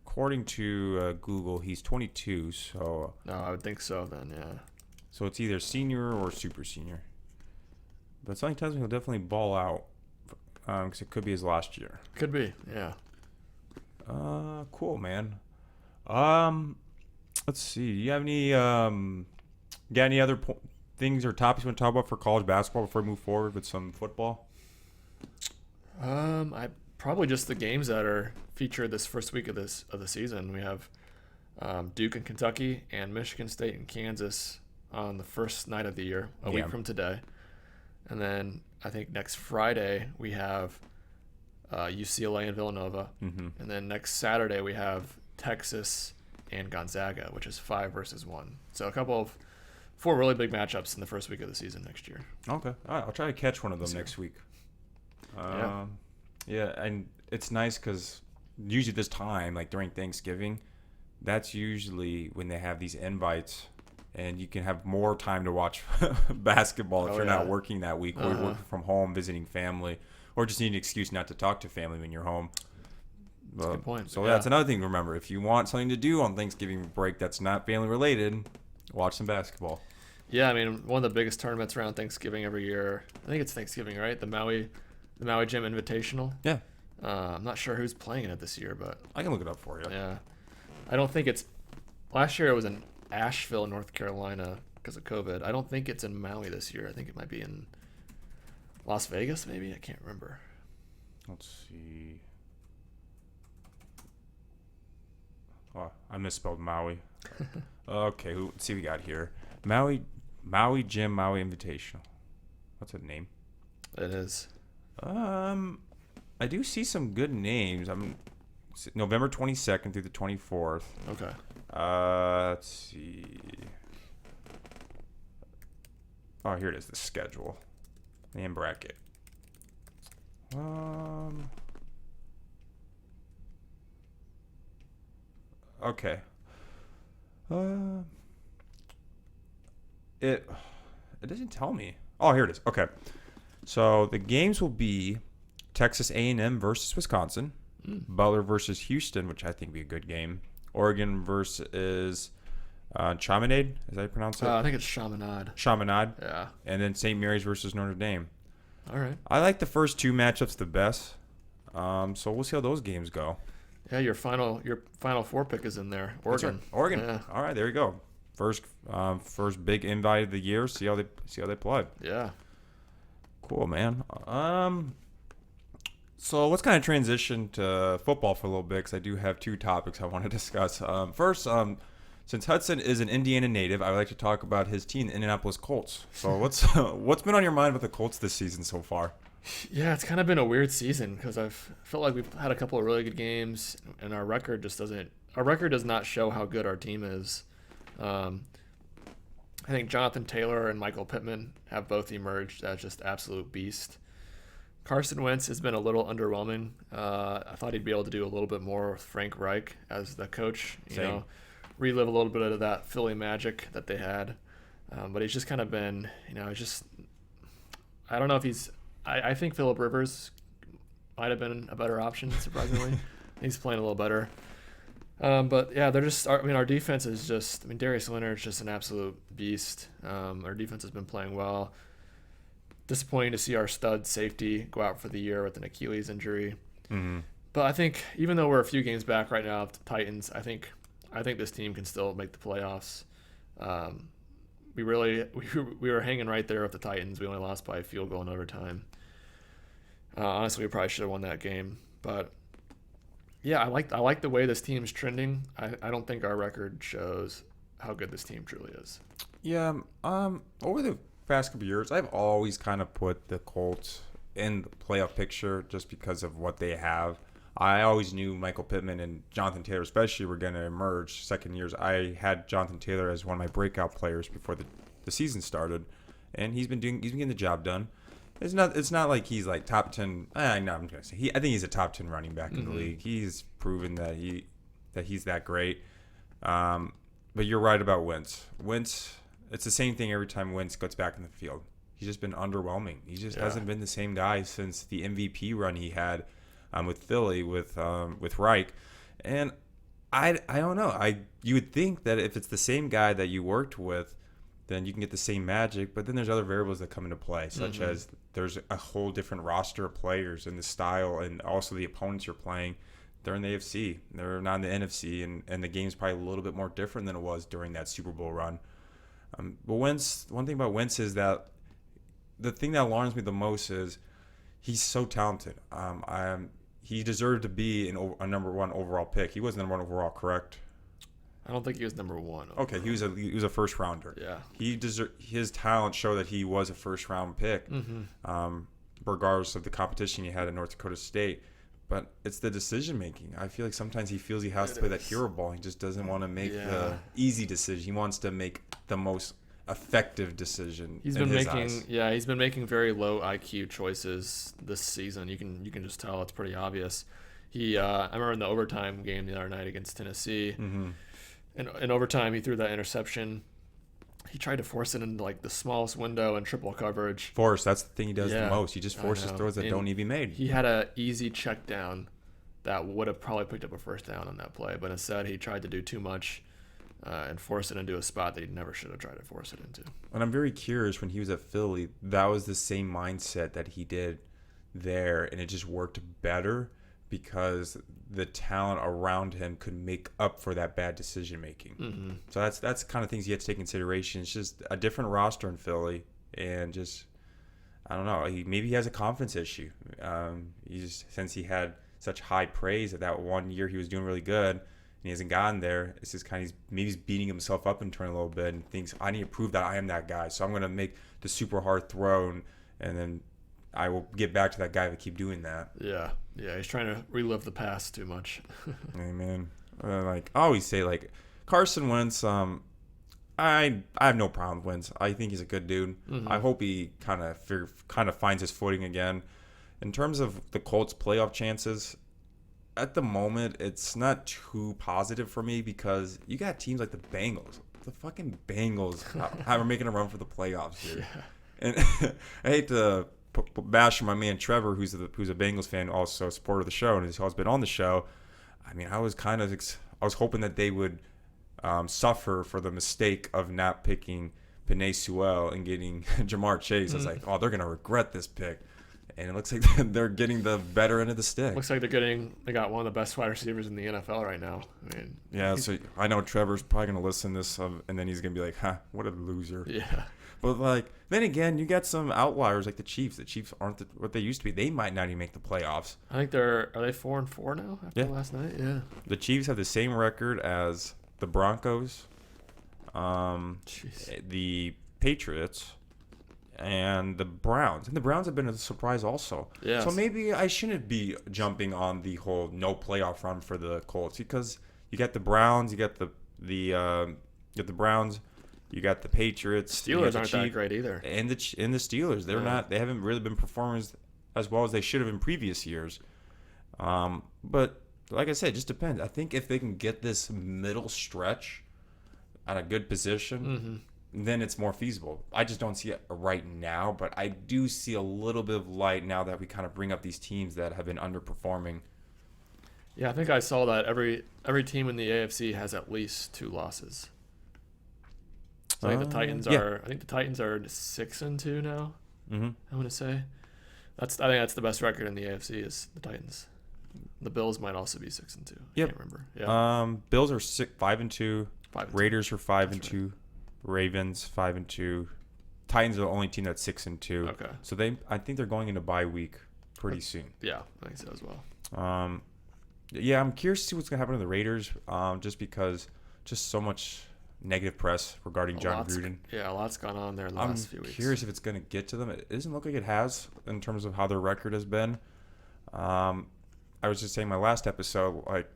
According to Google, he's 22, so... No, I would think so then, yeah. So it's either senior or super senior. But something tells me he'll definitely ball out because it could be his last year. Could be, yeah. Cool, man. Let's see. Do you have any got any other things or topics you want to talk about for college basketball before we move forward with some football? I probably just the games that are featured this first week of the season. We have Duke and Kentucky and Michigan State and Kansas on the first night of the year, a week from today. And then I think next Friday we have UCLA and Villanova. Mm-hmm. And then next Saturday we have Texas and Gonzaga, which is 5 versus 1. So a couple of 4 really big matchups in the first week of the season next year. Okay. All right. I'll try to catch one of them next week. Yeah, and it's nice because usually this time, like during Thanksgiving, that's usually when they have these invites, and you can have more time to watch basketball if you're not working that week, or you're working from home, visiting family, or just need an excuse not to talk to family when you're home. That's a good point. So that's another thing to remember. If you want something to do on Thanksgiving break that's not family related, watch some basketball. Yeah, I mean, one of the biggest tournaments around Thanksgiving every year, I think it's Thanksgiving, right? The Maui Gym Invitational. Yeah. I'm not sure who's playing in it this year, but I can look it up for you. Yeah. I don't think it's – last year it was in Asheville, North Carolina because of COVID. I don't think it's in Maui this year. I think it might be in Las Vegas maybe. I can't remember. Let's see. Oh, I misspelled Maui. Okay, let's see what we got here. Maui Gym Maui Invitational. What's that name? It is. I do see some good names. November 22nd through the 24th. Okay. Let's see. Oh, here it is, the schedule. And bracket. Okay. It doesn't tell me. Oh, here it is. Okay. So the games will be Texas A&M versus Wisconsin, Butler versus Houston, which I think would be a good game. Oregon versus Chaminade. Is that how you pronounce it? I think it's Chaminade. Chaminade. Yeah. And then St. Mary's versus Notre Dame. All right. I like the first 2 matchups the best. So we'll see how those games go. Yeah, your final 4 pick is in there. Oregon. Right. Oregon. Yeah. All right, there you go. First big invite of the year. See how they play. Yeah. Cool, man. So let's kind of transition to football for a little bit because I do have 2 topics I want to discuss. First, since Hudson is an Indiana native, I would like to talk about his team, the Indianapolis Colts. So what's been on your mind with the Colts this season so far? Yeah, it's kind of been a weird season because I've felt like we've had a couple of really good games, and our record does not show how good our team is. I think Jonathan Taylor and Michael Pittman have both emerged as just absolute beasts. Carson Wentz has been a little underwhelming. I thought he'd be able to do a little bit more with Frank Reich as the coach. Relive a little bit of that Philly magic that they had. But he's just kind of been, I don't know if he's. I think Phillip Rivers might have been a better option, surprisingly. He's playing a little better. But yeah, our defense is just, Darius Leonard's just an absolute beast. Our defense has been playing well. Disappointing to see our stud safety go out for the year with an Achilles injury. Mm-hmm. But I think even though we're a few games back right now of the Titans, I think this team can still make the playoffs. We were hanging right there with the Titans. We only lost by a field goal in overtime. Honestly, we probably should have won that game. But yeah, I like the way this team's trending. I don't think our record shows how good this team truly is. Yeah. Over the past couple of years, I've always kind of put the Colts in the playoff picture just because of what they have. I always knew Michael Pittman and Jonathan Taylor especially were going to emerge second years. I had Jonathan Taylor as one of my breakout players before the season started, and he's been getting the job done. It's not like he's like top 10. No, I'm going to say I think he's a top 10 running back in the league. He's proven that he's that great. But you're right about Wentz. Wentz, it's the same thing every time Wentz gets back in the field. He's just been underwhelming. He just hasn't been the same guy since the MVP run he had with Philly with Reich. And I don't know. You would think that if it's the same guy that you worked with, then you can get the same magic. But then there's other variables that come into play, such as there's a whole different roster of players and the style, and also the opponents you're playing. They're in the AFC. They're not in the NFC, and the game's probably a little bit more different than it was during that Super Bowl run. But one thing about Wentz is that the thing that alarms me the most is he's so talented. He deserved to be a number one overall pick. He was number one overall, correct? I don't think he was number one. Okay, he was a first rounder. Yeah. His talent showed that he was a first round pick, regardless of the competition he had at North Dakota State. But it's the decision making. I feel like sometimes he feels he has to play that hero ball. He just doesn't want to make the easy decision. He wants to make the most effective decision. He's been making very low IQ choices this season. You can just tell it's pretty obvious. I remember in the overtime game the other night against Tennessee. In overtime, he threw that interception. He tried to force it into like the smallest window and triple coverage. That's the thing he does the most. He just forces throws that don't need to be made. He had an easy check down that would have probably picked up a first down on that play, but instead he tried to do too much and force it into a spot that he never should have tried to force it into. And I'm very curious, when he was at Philly, that was the same mindset that he did there, and it just worked better because the talent around him could make up for that bad decision making. So that's kind of things you have to take into consideration. It's just a different roster in Philly, and just I don't know. Maybe he has a confidence issue. Since he had such high praise that one year he was doing really good, and he hasn't gotten there. It's just kind of he's beating himself up internally a little bit and thinks, I need to prove that I am that guy. So I'm going to make the super hard throw, and then I will get back to that guy if I keep doing that. Yeah, he's trying to relive the past too much. Amen. I always say, Carson Wentz, I have no problem with Wentz. I think he's a good dude. I hope he kind of finds his footing again. In terms of the Colts' playoff chances, at the moment, it's not too positive for me because you got teams like the Bengals. The fucking Bengals are making a run for the playoffs here. Yeah. And I hate to bash my man Trevor, who's a Bengals fan, also a supporter of the show, and has always been on the show. I mean, I was hoping that they would suffer for the mistake of not picking Penei Sewell and getting Jamar Chase. I was like, they're going to regret this pick. And it looks like they're getting the better end of the stick. Looks like they got one of the best wide receivers in the NFL right now. I mean, yeah, so I know Trevor's probably going to listen to this, and then he's going to be like, what a loser. Yeah. But, then again, you got some outliers like the Chiefs. The Chiefs aren't what they used to be. They might not even make the playoffs. I think are they 4-4 now after last night? Yeah. The Chiefs have the same record as the Broncos, the Patriots, and the Browns. And the Browns have been a surprise also. Yes. So maybe I shouldn't be jumping on the whole no playoff run for the Colts, because you got the Browns, you got the Browns, you got the Patriots. Steelers aren't that great either. And the Steelers, they haven't really been performing as well as they should have in previous years. But like I said, it just depends. I think if they can get this middle stretch at a good position, then it's more feasible. I just don't see it right now, but I do see a little bit of light now that we kind of bring up these teams that have been underperforming. Yeah, I think I saw that every team in the AFC has at least 2 losses. So I think the Titans are. I think the Titans are 6-2 now. I want to say, I think that's the best record in the AFC is the Titans. The Bills might also be 6-2. Yep. I can't remember. Yeah. Bills are 5-2. 5-2. Raiders are 5-2. Ravens 5-2. Titans are the only team that's 6-2. Okay. So I think they're going into bye week pretty soon. Yeah, I think so as well. Yeah, I'm curious to see what's gonna happen to the Raiders. Just because so much negative press regarding John Gruden. Yeah, a lot's gone on there in the last few weeks. I'm curious if it's gonna get to them. It doesn't look like it has in terms of how their record has been. I was just saying my last episode, like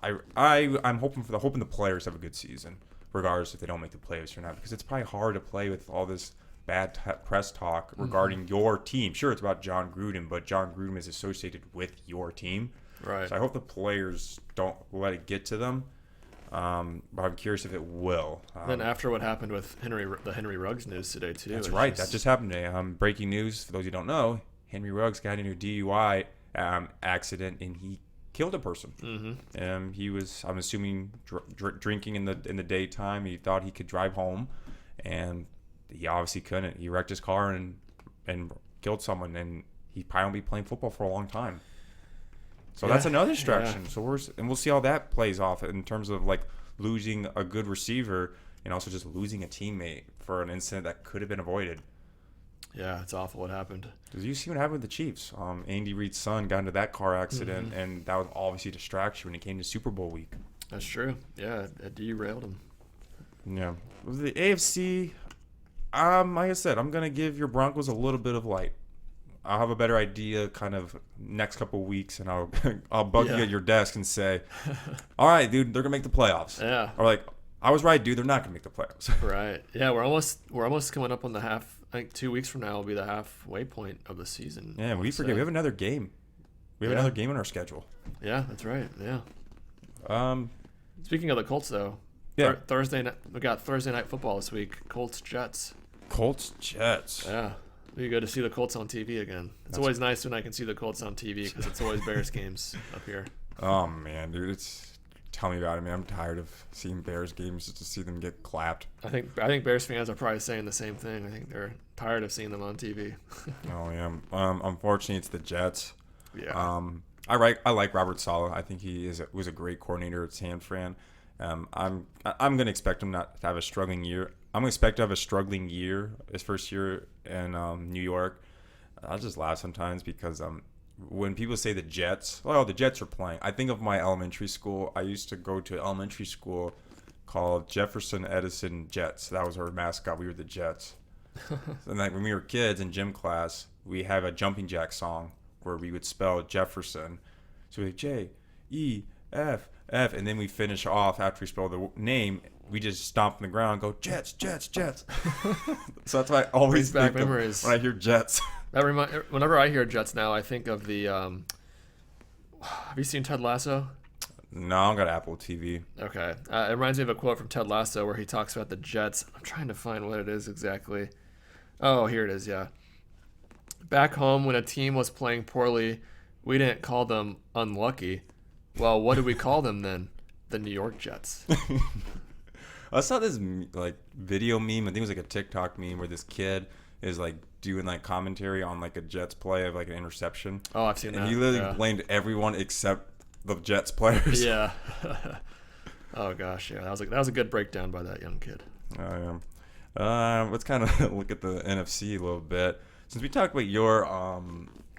I'm hoping the players have a good season, regardless if they don't make the playoffs or not, because it's probably hard to play with all this bad press talk regarding your team. Sure, it's about John Gruden, but John Gruden is associated with your team. Right. So I hope the players don't let it get to them. But I'm curious if it will. Then after what happened with the Henry Ruggs news today too. That's right. That just happened today. Breaking news for those who don't know: Henry Ruggs got into a DUI accident and he killed a person. Mm-hmm. He was, I'm assuming, drinking in the daytime. He thought he could drive home, and he obviously couldn't. He wrecked his car and killed someone, and he probably won't be playing football for a long time. So that's another distraction. Yeah. So we'll see how that plays off in terms of like losing a good receiver and also just losing a teammate for an incident that could have been avoided. Yeah, it's awful what happened. Did you see what happened with the Chiefs? Andy Reid's son got into that car accident, and that was obviously a distraction when it came to Super Bowl week. That's true. Yeah, it derailed him. Yeah. The AFC, like I said, I'm going to give your Broncos a little bit of light. I'll have a better idea kind of next couple of weeks, and I'll bug you at your desk and say, all right, dude, they're going to make the playoffs. Yeah. Or like, I was right, dude, they're not going to make the playoffs. Right. Yeah, we're almost coming up on the half. I think 2 weeks from now will be the halfway point of the season. Yeah, we forget. We have another game. We have another game on our schedule. Yeah, that's right. Yeah. Speaking of the Colts, though, Thursday night, we got Thursday night football this week. Colts-Jets. Colts-Jets. Yeah. We go to see the Colts on TV again. It's always nice when I can see the Colts on TV because it's always Bears games up here. Oh, man, dude. Tell me about it, man. I'm tired of seeing Bears games just to see them get clapped. I think Bears fans are probably saying the same thing. I think they're tired of seeing them on TV. Oh, yeah. Unfortunately, it's the Jets. Yeah. I like Robert Saleh. I think he was a great coordinator at San Fran. I'm going to expect him not to have a struggling year. I'm going to expect to have a struggling year, his first year in New York. I just laugh sometimes because when people say the Jets are playing, I think of my elementary school. I used to go to an elementary school called Jefferson Edison Jets. That was our mascot. We were the Jets. And like when we were kids in gym class, we have a jumping jack song where we would spell Jefferson. So we like J-E-F-F, and then we finish off after we spell the name. We just stomp on the ground and go, Jets, Jets, Jets. So that's why I always think of when I hear Jets. Whenever I hear Jets now, I think of the have you seen Ted Lasso? No, I don't got Apple TV. Okay. It reminds me of a quote from Ted Lasso where he talks about the Jets. I'm trying to find what it is exactly. Oh, here it is, yeah. Back home, when a team was playing poorly, we didn't call them unlucky. Well, what did we call them then? The New York Jets. I saw this like video meme. I think it was like a TikTok meme where this kid is like doing like commentary on like a Jets play of like an interception. Oh, I've seen that. And he literally blamed everyone except the Jets players. Yeah. Oh gosh, yeah. That was a good breakdown by that young kid. Oh yeah. Let's kind of look at the NFC a little bit. Since we talked about your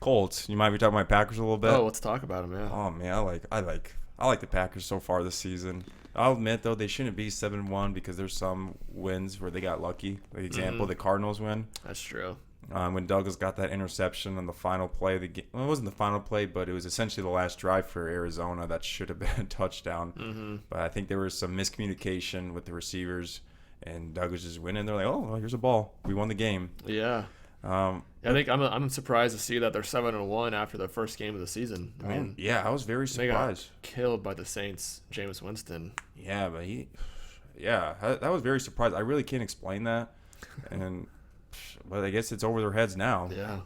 Colts, you might be talking about Packers a little bit. Oh, let's talk about them. Yeah. Oh man, I like the Packers so far this season. I'll admit though they shouldn't be 7-1 because there's some wins where they got lucky. Like example, the Cardinals win. That's true. When Douglas got that interception on the final play of the game. Well, it wasn't the final play, but it was essentially the last drive for Arizona. That should have been a touchdown. Mm-hmm. But I think there was some miscommunication with the receivers, and Douglas just went in. They're like, "Oh, well, here's a ball. We won the game." Yeah. I think I'm surprised to see that they're 7-1 after the first game of the season. I mean, yeah, I was very surprised. They got killed by the Saints, Jameis Winston. Yeah, but that was very surprised. I really can't explain that, but I guess it's over their heads now. Yeah,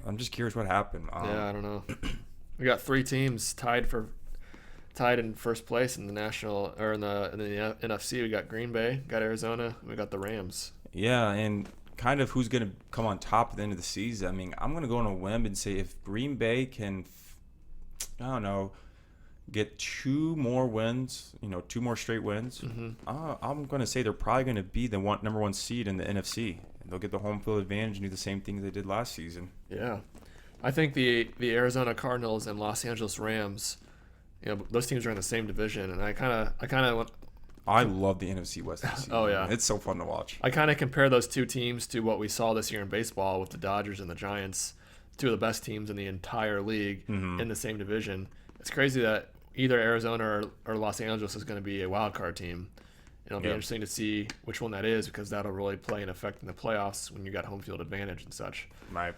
I'm just curious what happened. Yeah, I don't know. We got 3 teams tied in first place in the national or in the NFC. We got Green Bay, got Arizona, we got the Rams. Yeah, and kind of who's going to come on top at the end of the season. I mean, I'm going to go on a whim and say if Green Bay can I don't know, get 2 more wins, 2 more straight wins, I'm going to say they're probably going to be the number 1 seed in the NFC. They'll get the home field advantage and do the same thing they did last season. Yeah. I think the Arizona Cardinals and Los Angeles Rams, those teams are in the same division, and I love the NFC West this season. Oh, yeah. It's so fun to watch. I kind of compare those two teams to what we saw this year in baseball with the Dodgers and the Giants, 2 of the best teams in the entire league in the same division. It's crazy that either Arizona or Los Angeles is going to be a wild card team. It'll be interesting to see which one that is, because that'll really play an effect in the playoffs when you got home field advantage and such. Right.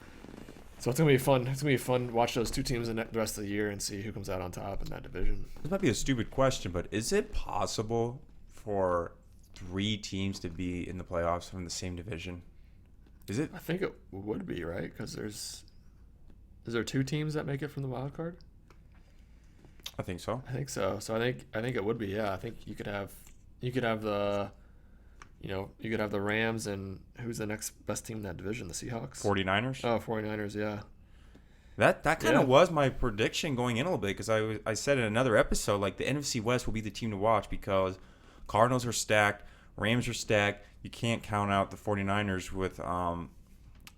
So it's gonna be fun. It's gonna be fun to watch those 2 teams the rest of the year and see who comes out on top in that division. This might be a stupid question, but is it possible for 3 teams to be in the playoffs from the same division? Is it? I think it would be, right? Because is there 2 teams that make it from the wild card? I think so. I think so. So I think it would be. Yeah, I think you could have the Rams, and who's the next best team in that division? The Seahawks? 49ers? Oh, 49ers, yeah. That kind of was my prediction going in a little bit, because I said in another episode, like, the NFC West will be the team to watch because Cardinals are stacked, Rams are stacked. You can't count out the 49ers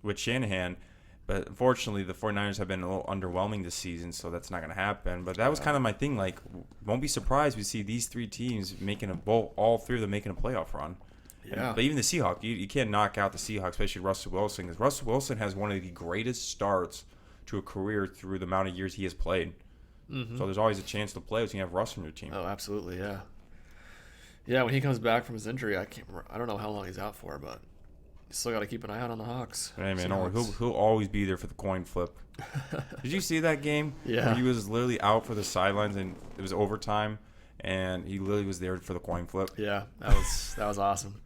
with Shanahan. But unfortunately, the 49ers have been a little underwhelming this season, so that's not going to happen. But that was kind of my thing. Like, won't be surprised we see these 3 teams making a bowl, all 3 of them making a playoff run. Yeah. But even the Seahawks, you can't knock out the Seahawks, especially Russell Wilson, because Russell Wilson has one of the greatest starts to a career through the amount of years he has played. So there's always a chance to play when you have Russ on your team. Oh, absolutely, yeah. Yeah, when he comes back from his injury, I don't know how long he's out for, but you still got to keep an eye out on the Hawks. Hey, man, he'll always be there for the coin flip. Did you see that game? Yeah. Where he was literally out for the sidelines, and it was overtime, and he literally was there for the coin flip. Yeah, that was awesome.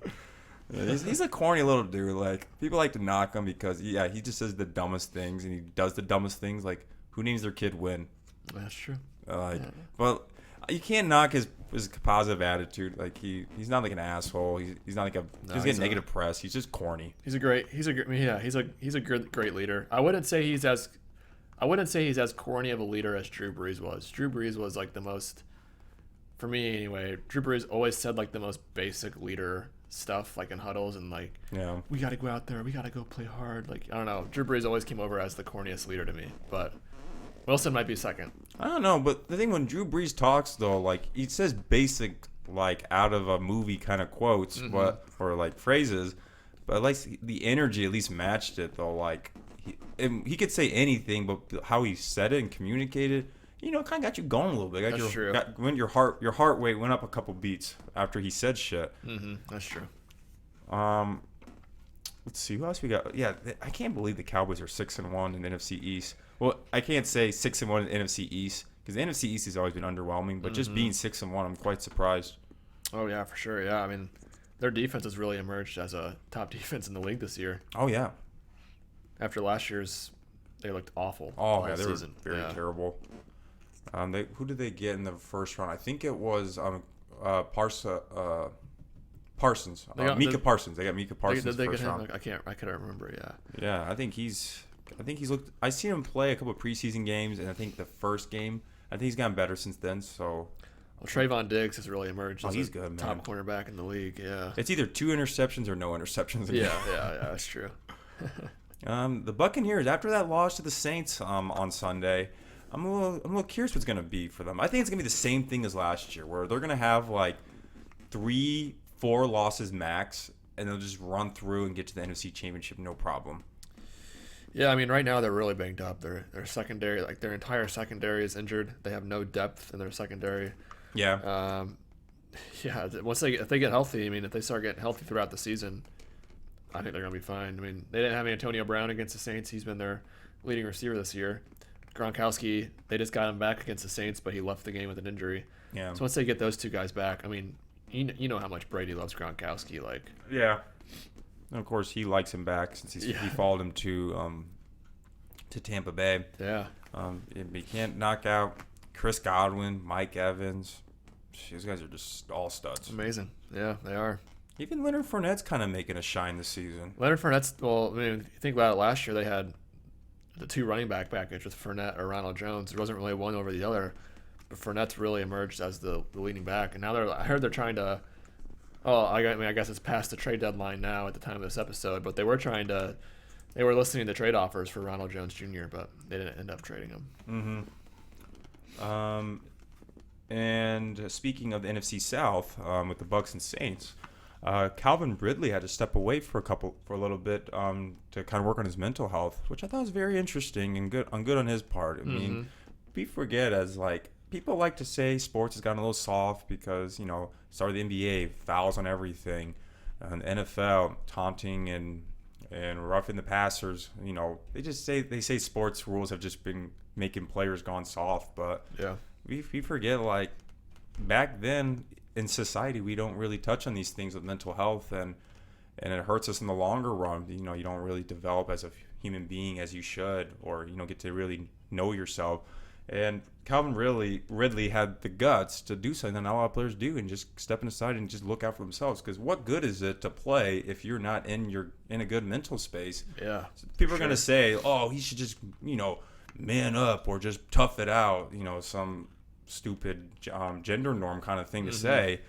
Yeah, he's a corny little dude. Like, people like to knock him because, he just says the dumbest things, and he does the dumbest things. Like, who names their kid Win? That's true. Well, you can't knock his positive attitude. Like, he's not like an asshole. He's not like he's getting negative press. He's just corny. He's a great great leader. I wouldn't say he's as corny of a leader as Drew Brees was. Drew Brees was like the most, for me anyway. Drew Brees always said like the most basic leader stuff, like in huddles, and like, we got to go out there, we got to go play hard. Like, I don't know. Drew Brees always came over as the corniest leader to me, but Wilson might be second. I don't know, but the thing when Drew Brees talks, though, like, he says basic, like, out of a movie kind of quotes, or like phrases, but like the energy at least matched it, though. Like, he could say anything, but how he said it and communicated, kind of got you going a little bit. That's true. When your heart rate went up a couple beats after he said shit. That's true. Let's see, who else we got? Yeah, I can't believe the Cowboys are 6-1 in the NFC East. Well, I can't say 6-1 in the NFC East because the NFC East has always been underwhelming. But just being 6-1, I'm quite surprised. Oh yeah, for sure. Yeah, I mean, their defense has really emerged as a top defense in the league this year. Oh yeah. After last year's, they looked awful. Oh yeah, they were very terrible. Who did they get in the first round? I think it was Parsons. Micah Parsons. They got Micah Parsons first round. I couldn't remember. Yeah. Yeah, I think he's looked. I seen him play a couple of preseason games, and I think the first game, I think he's gotten better since then. So. Well, Trayvon Diggs has really emerged as he's good, top cornerback in the league. Yeah. It's either 2 interceptions or no interceptions. Yeah, that's true. The Buccaneers, after that loss to the Saints on Sunday, I'm a little curious what's going to be for them. I think it's going to be the same thing as last year, where they're going to have like 3-4 losses max, and they'll just run through and get to the NFC Championship no problem. Yeah, I mean, right now they're really banged up. Their secondary, like their entire secondary is injured. They have no depth in their secondary. Yeah. If they get healthy, I mean, if they start getting healthy throughout the season, I think they're going to be fine. I mean, they didn't have Antonio Brown against the Saints. He's been their leading receiver this year. Gronkowski, they just got him back against the Saints, but he left the game with an injury. Yeah. So once they get those 2 guys back, I mean, you know how much Brady loves Gronkowski. Like. Yeah. And of course, he likes him back since he followed him to Tampa Bay. Yeah. He can't knock out Chris Godwin, Mike Evans. These guys are just all studs. Amazing. Yeah, they are. Even Leonard Fournette's kind of making a shine this season. Leonard Fournette's, well, I mean, if you think about it, last year they had the two running back package with Fournette or Ronald Jones. There wasn't really one over the other, but Fournette's really emerged as the leading back. And now I heard they're trying to. Oh, I guess it's past the trade deadline now at the time of this episode, but they were listening to trade offers for Ronald Jones Jr., but they didn't end up trading him. Mm-hmm. And speaking of the NFC South, with the Bucs and Saints, Calvin Ridley had to step away for a little bit to kind of work on his mental health, which I thought was very interesting and good on his part. I mean, we forget people like to say sports has gotten a little soft because start of the NBA, fouls on everything, and the NFL taunting and roughing the passers. They say sports rules have just been making players gone soft, but yeah. We forget, back then in society, we don't really touch on these things with mental health, and it hurts us in the longer run. You don't really develop as a human being as you should, or get to really know yourself. And Calvin Ridley had the guts to do something that not a lot of players do, and just stepping aside and just look out for themselves. Because what good is it to play if you're not in a good mental space? Yeah, people are going to say, "Oh, he should just man up or just tough it out." Some stupid gender norm kind of thing to say.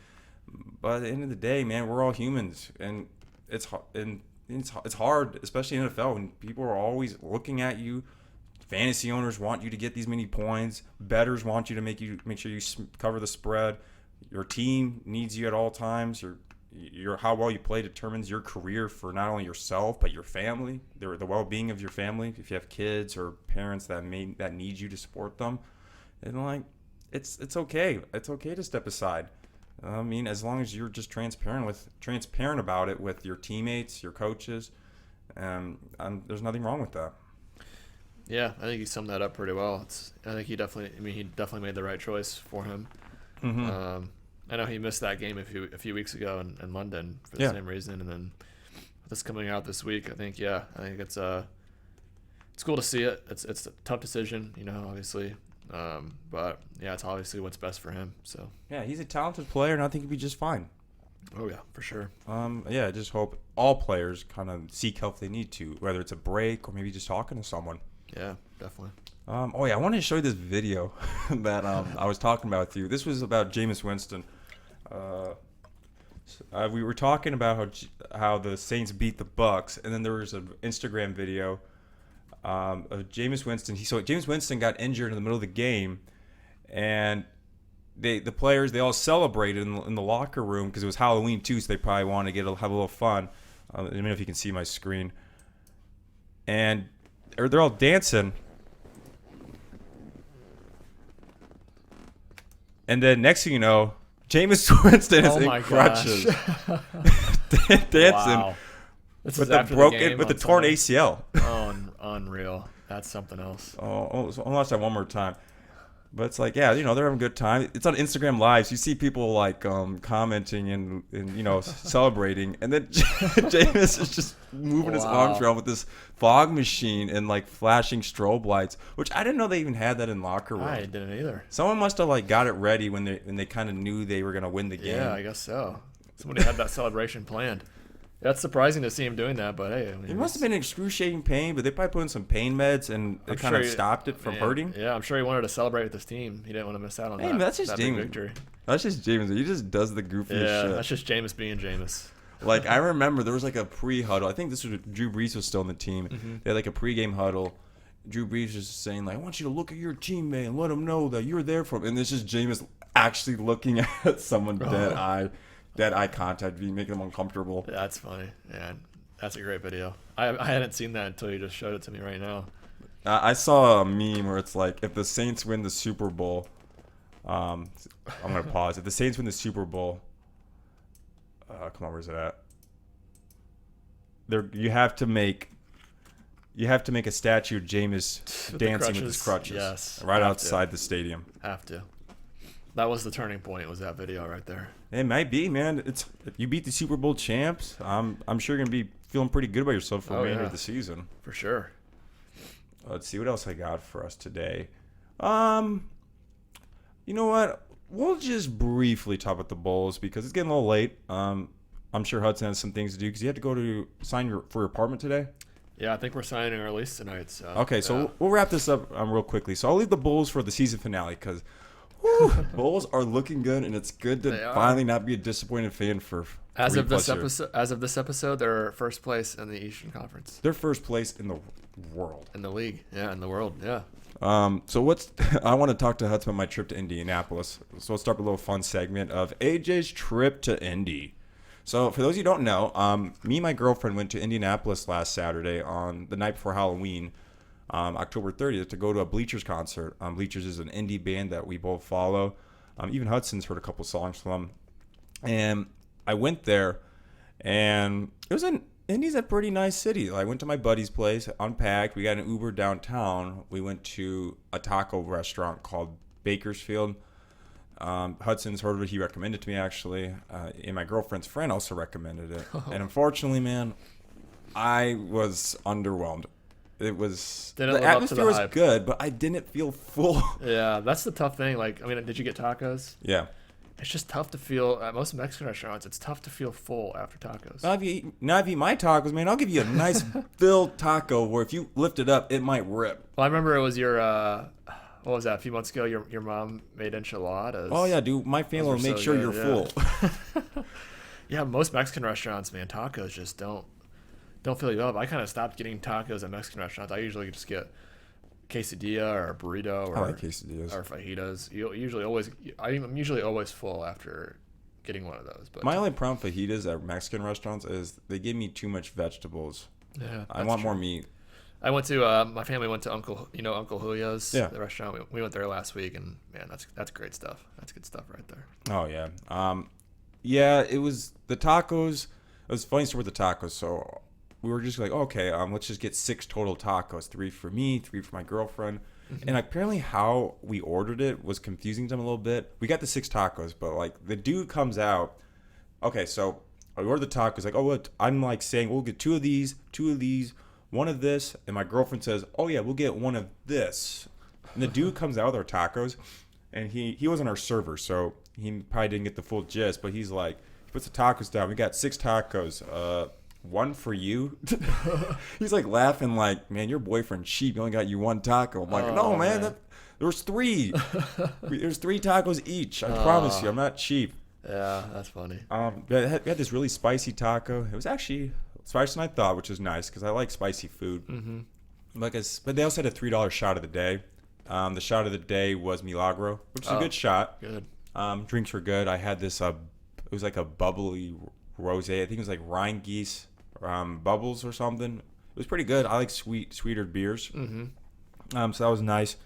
But at the end of the day, man, we're all humans, and it's hard, especially in the NFL, when people are always looking at you. Fantasy owners want you to get these many points. Bettors want you to make sure you cover the spread. Your team needs you at all times. Your how well you play determines your career for not only yourself but your family, the well-being of your family. If you have kids or parents that need you to support them, and it's okay. It's okay to step aside. I mean, as long as you're just transparent about it with your teammates, your coaches, there's nothing wrong with that. Yeah, I think he summed that up pretty well. I think he definitely made the right choice for him. Mm-hmm. I know he missed that game a few weeks ago in London for the same reason, and then this coming out this week, I think it's cool to see it. It's a tough decision, obviously, but yeah, it's obviously what's best for him. So yeah, he's a talented player, and I think he'd be just fine. Oh yeah, for sure. I just hope all players kind of seek help if they need to, whether it's a break or maybe just talking to someone. Yeah, definitely. I wanted to show you this video that I was talking about with you. This was about Jameis Winston. We were talking about how the Saints beat the Bucs, and then there was an Instagram video of Jameis Winston. Jameis Winston got injured in the middle of the game, and the players, they all celebrated in the locker room because it was Halloween too, so they probably wanted to have a little fun. Let me know if you can see my screen. And they're all dancing. And then next thing you know, Jameis Winston is in crutches. Dancing. Wow. This with is the torn ACL. Oh, unreal. That's something else. So I'll watch that one more time. But it's they're having a good time. It's on Instagram Live, so you see people commenting and celebrating, and then Jameis is just moving his arms around with this fog machine and flashing strobe lights, which I didn't know they even had that in locker room. I didn't either. Someone must have got it ready when they kind of knew they were gonna win the game. Yeah, I guess so. Somebody had that celebration planned. That's surprising to see him doing that, but hey. It must have been excruciating pain, but they probably put in some pain meds, and it kind of stopped it from hurting. Yeah, I'm sure he wanted to celebrate with his team. He didn't want to miss out on that. That's just big victory. That's just Jameis. He just does the goofiest shit. Yeah, that's just Jameis being Jameis. I remember there was a pre-huddle. I think this was Drew Brees was still on the team. Mm-hmm. They had a pre-game huddle. Drew Brees was just saying I want you to look at your teammate and let him know that you're there for him. And this is Jameis actually looking at someone dead eye contact, making them uncomfortable. That's funny. Yeah, that's a great video. I hadn't seen that until you just showed it to me right now. I saw a meme where it's if the Saints win the Super Bowl, I'm gonna pause. If the Saints win the Super Bowl, come on, where's it at? You have to make a statue of Jameis dancing with his crutches. Yes, right outside the stadium. Have to. That was the turning point. Was that video right there? It might be, man. You beat the Super Bowl champs. I'm sure you're gonna be feeling pretty good about yourself for the remainder of the season. For sure. Let's see what else I got for us today. You know what? We'll just briefly talk about the Bulls because it's getting a little late. I'm sure Hudson has some things to do because you had to go to sign for your apartment today. Yeah, I think we're signing our lease tonight. So Okay, so we'll wrap this up real quickly. So I'll leave the Bulls for the season finale because Bulls are looking good, and it's good to finally not be a disappointed fan for as of this episode, they're first place in the Eastern Conference. They're first place in the world. In the league, yeah, in the world, yeah. So I want to talk to Hudson about my trip to Indianapolis. So let's start with a little fun segment of AJ's trip to Indy. So for those who don't know, me and my girlfriend went to Indianapolis last Saturday on the night before Halloween, October 30th, to go to a Bleachers concert. Bleachers is an indie band that we both follow. Even Hudson's heard a couple songs from them. And I went there, and Indy's a pretty nice city. I went to my buddy's place, unpacked. We got an Uber downtown. We went to a taco restaurant called Bakersfield. Hudson's heard of it. He recommended it to me, actually. And my girlfriend's friend also recommended it. And unfortunately, man, I was underwhelmed. The atmosphere was good, but I didn't feel full. Yeah, that's the tough thing. Did you get tacos? Yeah. It's just tough to feel, at most Mexican restaurants, it's tough to feel full after tacos. Now if you eat my tacos, man, I'll give you a nice filled taco where if you lift it up, it might rip. Well, I remember it was your, what was that, a few months ago, your mom made enchiladas. Oh, yeah, dude, my family will make sure you're full. Yeah, most Mexican restaurants, man, tacos just don't fill you up. I kind of stopped getting tacos at Mexican restaurants. I usually just get quesadilla or a burrito or, I like quesadillas. Or fajitas. I'm usually always full after getting one of those. But my only problem with fajitas at Mexican restaurants is they give me too much vegetables. Yeah, I want more meat. I went to my family went to Uncle Julio's, the restaurant. We went there last week, and man, that's great stuff. That's good stuff right there. Oh yeah, yeah. It was the tacos. It was a funny story with the tacos. So we were just like, okay, let's just get 6 total tacos, 3 for me, 3 for my girlfriend. Mm-hmm. And apparently how we ordered it was confusing them a little bit. We got the 6 tacos, but like the dude comes out. Okay, so I ordered the tacos. Like, oh, look, I'm like saying we'll get 2 of these, 1 of this, and my girlfriend says, oh yeah, we'll get 1 of this. And the dude comes out with our tacos, and he wasn't our server, so he probably didn't get the full gist. But he's like, he puts the tacos down. We got 6 tacos. 1 for you. He's like laughing like, man, your boyfriend's cheap. He only got you 1 taco. I'm like, no, man. There was 3. There's 3 tacos each. I promise you, I'm not cheap. Yeah, that's funny. We had this really spicy taco. It was actually spicier than I thought, which is nice because I like spicy food. Mm-hmm. But they also had a $3 shot of the day. The shot of the day was Milagro, which is a good shot. Good. Drinks were good. I had this. It was like a bubbly rosé. I think it was like Rhine Geese. Bubbles or something. It was pretty good. I like sweeter beers. Mm-hmm. So that was nice.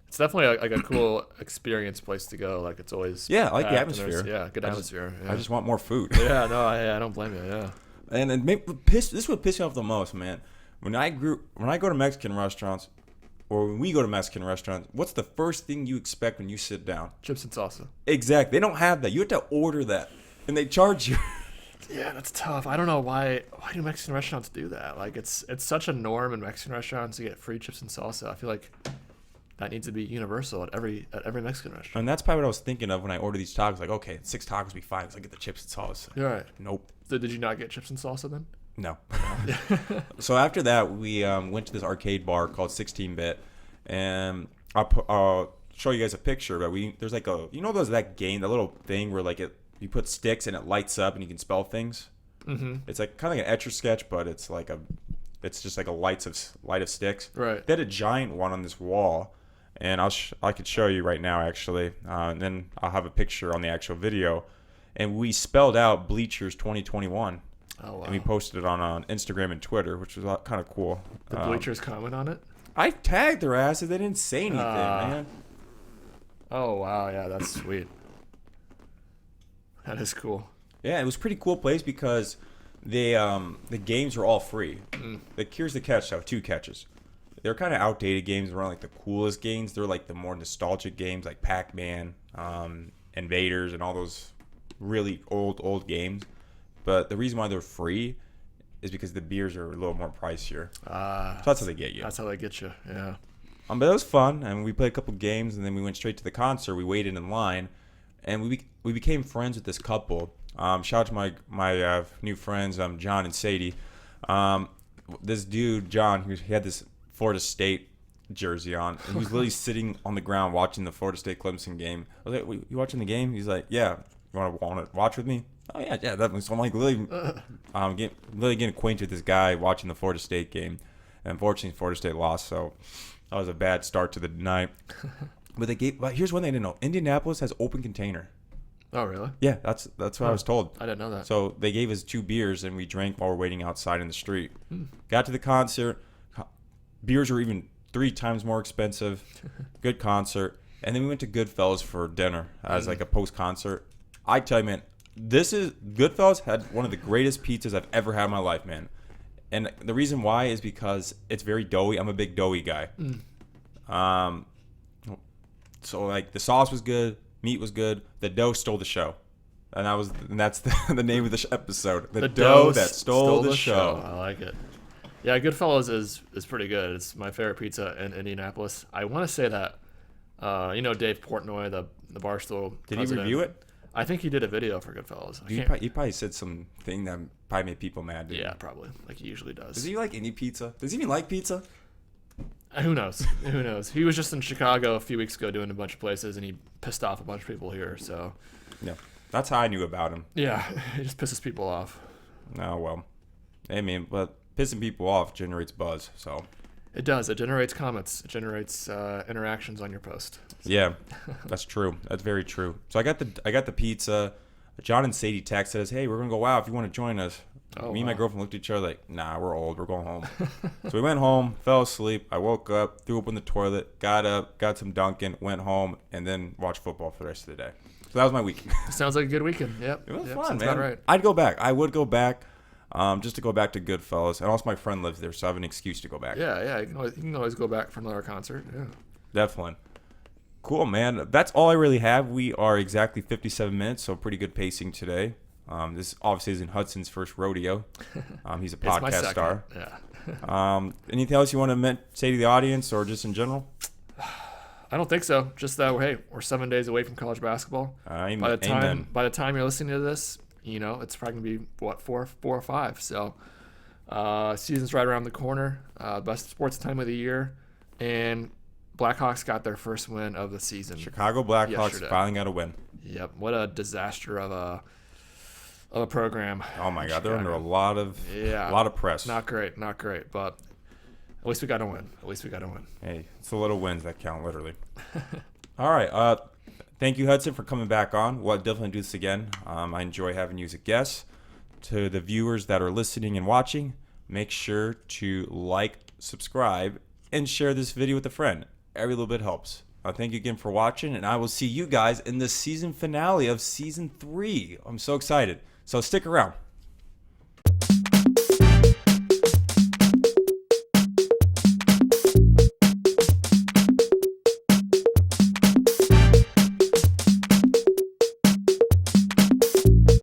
It's definitely like a cool experience place to go. Like it's always I like the atmosphere. Yeah, good atmosphere. I just want more food. Yeah, no, I don't blame you. Yeah. And this is what pissed me off the most, man. When I go to Mexican restaurants, or when we go to Mexican restaurants, what's the first thing you expect when you sit down? Chips and salsa. Exactly. They don't have that. You have to order that, and they charge you. Yeah, that's tough. I don't know why do Mexican restaurants do that? Like it's such a norm in Mexican restaurants to get free chips and salsa. I feel like that needs to be universal at every Mexican restaurant. And that's probably what I was thinking of when I ordered these tacos. Like, okay, 6 tacos will be fine because I get the chips and salsa. You're right. Nope. So did you not get chips and salsa then? No. So after that, we went to this arcade bar called 16-Bit, and I'll show you guys a picture. But there's like that game, that little thing where like you put sticks and it lights up and you can spell things. Mm-hmm. It's like kind of like an Etch-a-Sketch, but it's just like a light of sticks. Right. They had a giant one on this wall, and I could show you right now actually, and then I'll have a picture on the actual video. And we spelled out Bleachers 2021. Oh wow. And we posted it on Instagram and Twitter, which was kind of cool. The Bleachers comment on it? I tagged their asses. They didn't say anything, man. Oh wow, yeah, that's sweet. That is cool. Yeah, it was a pretty cool place because the games were all free. Here's the catch, though. 2 catches. They're kind of outdated games. They weren't like the coolest games. They're like the more nostalgic games like Pac-Man, Invaders, and all those really old games. But the reason why they're free is because the beers are a little more pricier. So that's how they get you. That's how they get you, yeah. But it was fun, and we played a couple games, and then we went straight to the concert. We waited in line, and we became friends with this couple. Shout out to my new friends, John and Sadie. this dude, John, he had this Florida State jersey on, and he was literally sitting on the ground watching the Florida State Clemson game. I was like, "You watching the game?" He's like, "Yeah, you want to watch with me?" Oh yeah, definitely. So I'm like literally getting acquainted with this guy watching the Florida State game. And unfortunately, Florida State lost, so that was a bad start to the night. But here's one thing I didn't know: Indianapolis has open container. Oh really? Yeah, that's what I was told. I didn't know that. So they gave us 2 beers and we drank while we're waiting outside in the street. Got to the concert. Beers were even 3 times more expensive. Good concert. And then we went to Goodfellas for dinner as like a post-concert. I tell you, man, Goodfellas had one of the greatest pizzas I've ever had in my life, man. And the reason why is because it's very doughy. I'm a big doughy guy. So like the sauce was good. Meat was good. The dough stole the show. And that's the name of the episode. The dough that stole the show. I like it. Yeah, Goodfellas is pretty good. It's my favorite pizza in Indianapolis. I want to say that, Dave Portnoy, the Barstool Did president, he review it? I think he did a video for Goodfellas. He probably said something that probably made people mad. Yeah, probably. Like he usually does. Does he like any pizza? Does he even like pizza? Who knows? Who knows? He was just in Chicago a few weeks ago doing a bunch of places, and he pissed off a bunch of people here. So, yeah, that's how I knew about him. Yeah, he just pisses people off. Oh well, I mean, but pissing people off generates buzz. So it does. It generates comments. It generates interactions on your post. So. Yeah, that's true. That's very true. So I got the pizza. John and Sadie texted us, "Hey, we're gonna go out if you want to join us." Me and my girlfriend looked at each other like, "Nah, we're old. We're going home." So we went home, fell asleep. I woke up, threw up in the toilet, got up, got some Dunkin', went home, and then watched football for the rest of the day. So that was my week. Sounds like a good weekend. Yep. It was fun, sounds man. about right. I'd go back. I would go back, just to go back to Goodfellas. And also my friend lives there, so I have an excuse to go back. Yeah. You can always go back for another concert. Yeah. Definitely. Cool, man. That's all I really have. We are exactly 57 minutes, so pretty good pacing today. This obviously isn't Hudson's first rodeo. He's a podcast star. Yeah. Anything else you want to say to the audience or just in general? I don't think so. Just that we're 7 days away from college basketball. Amen. By the time you're listening to this, it's probably gonna be what 4 or 5. So season's right around the corner. Best sports time of the year, and Blackhawks got their first win of the season. Chicago Blackhawks yesterday. finally got a win. Yep. What a disaster of a program. Oh my God, they're under a lot of press. Not great. But at least we got to win. Hey, it's the little wins that count, literally. All right. Thank you, Hudson, for coming back on. We'll definitely do this again. I enjoy having you as a guest. To the viewers that are listening and watching, make sure to like, subscribe, and share this video with a friend. Every little bit helps. Thank you again for watching, and I will see you guys in the season finale of Season 3. I'm so excited. So stick around.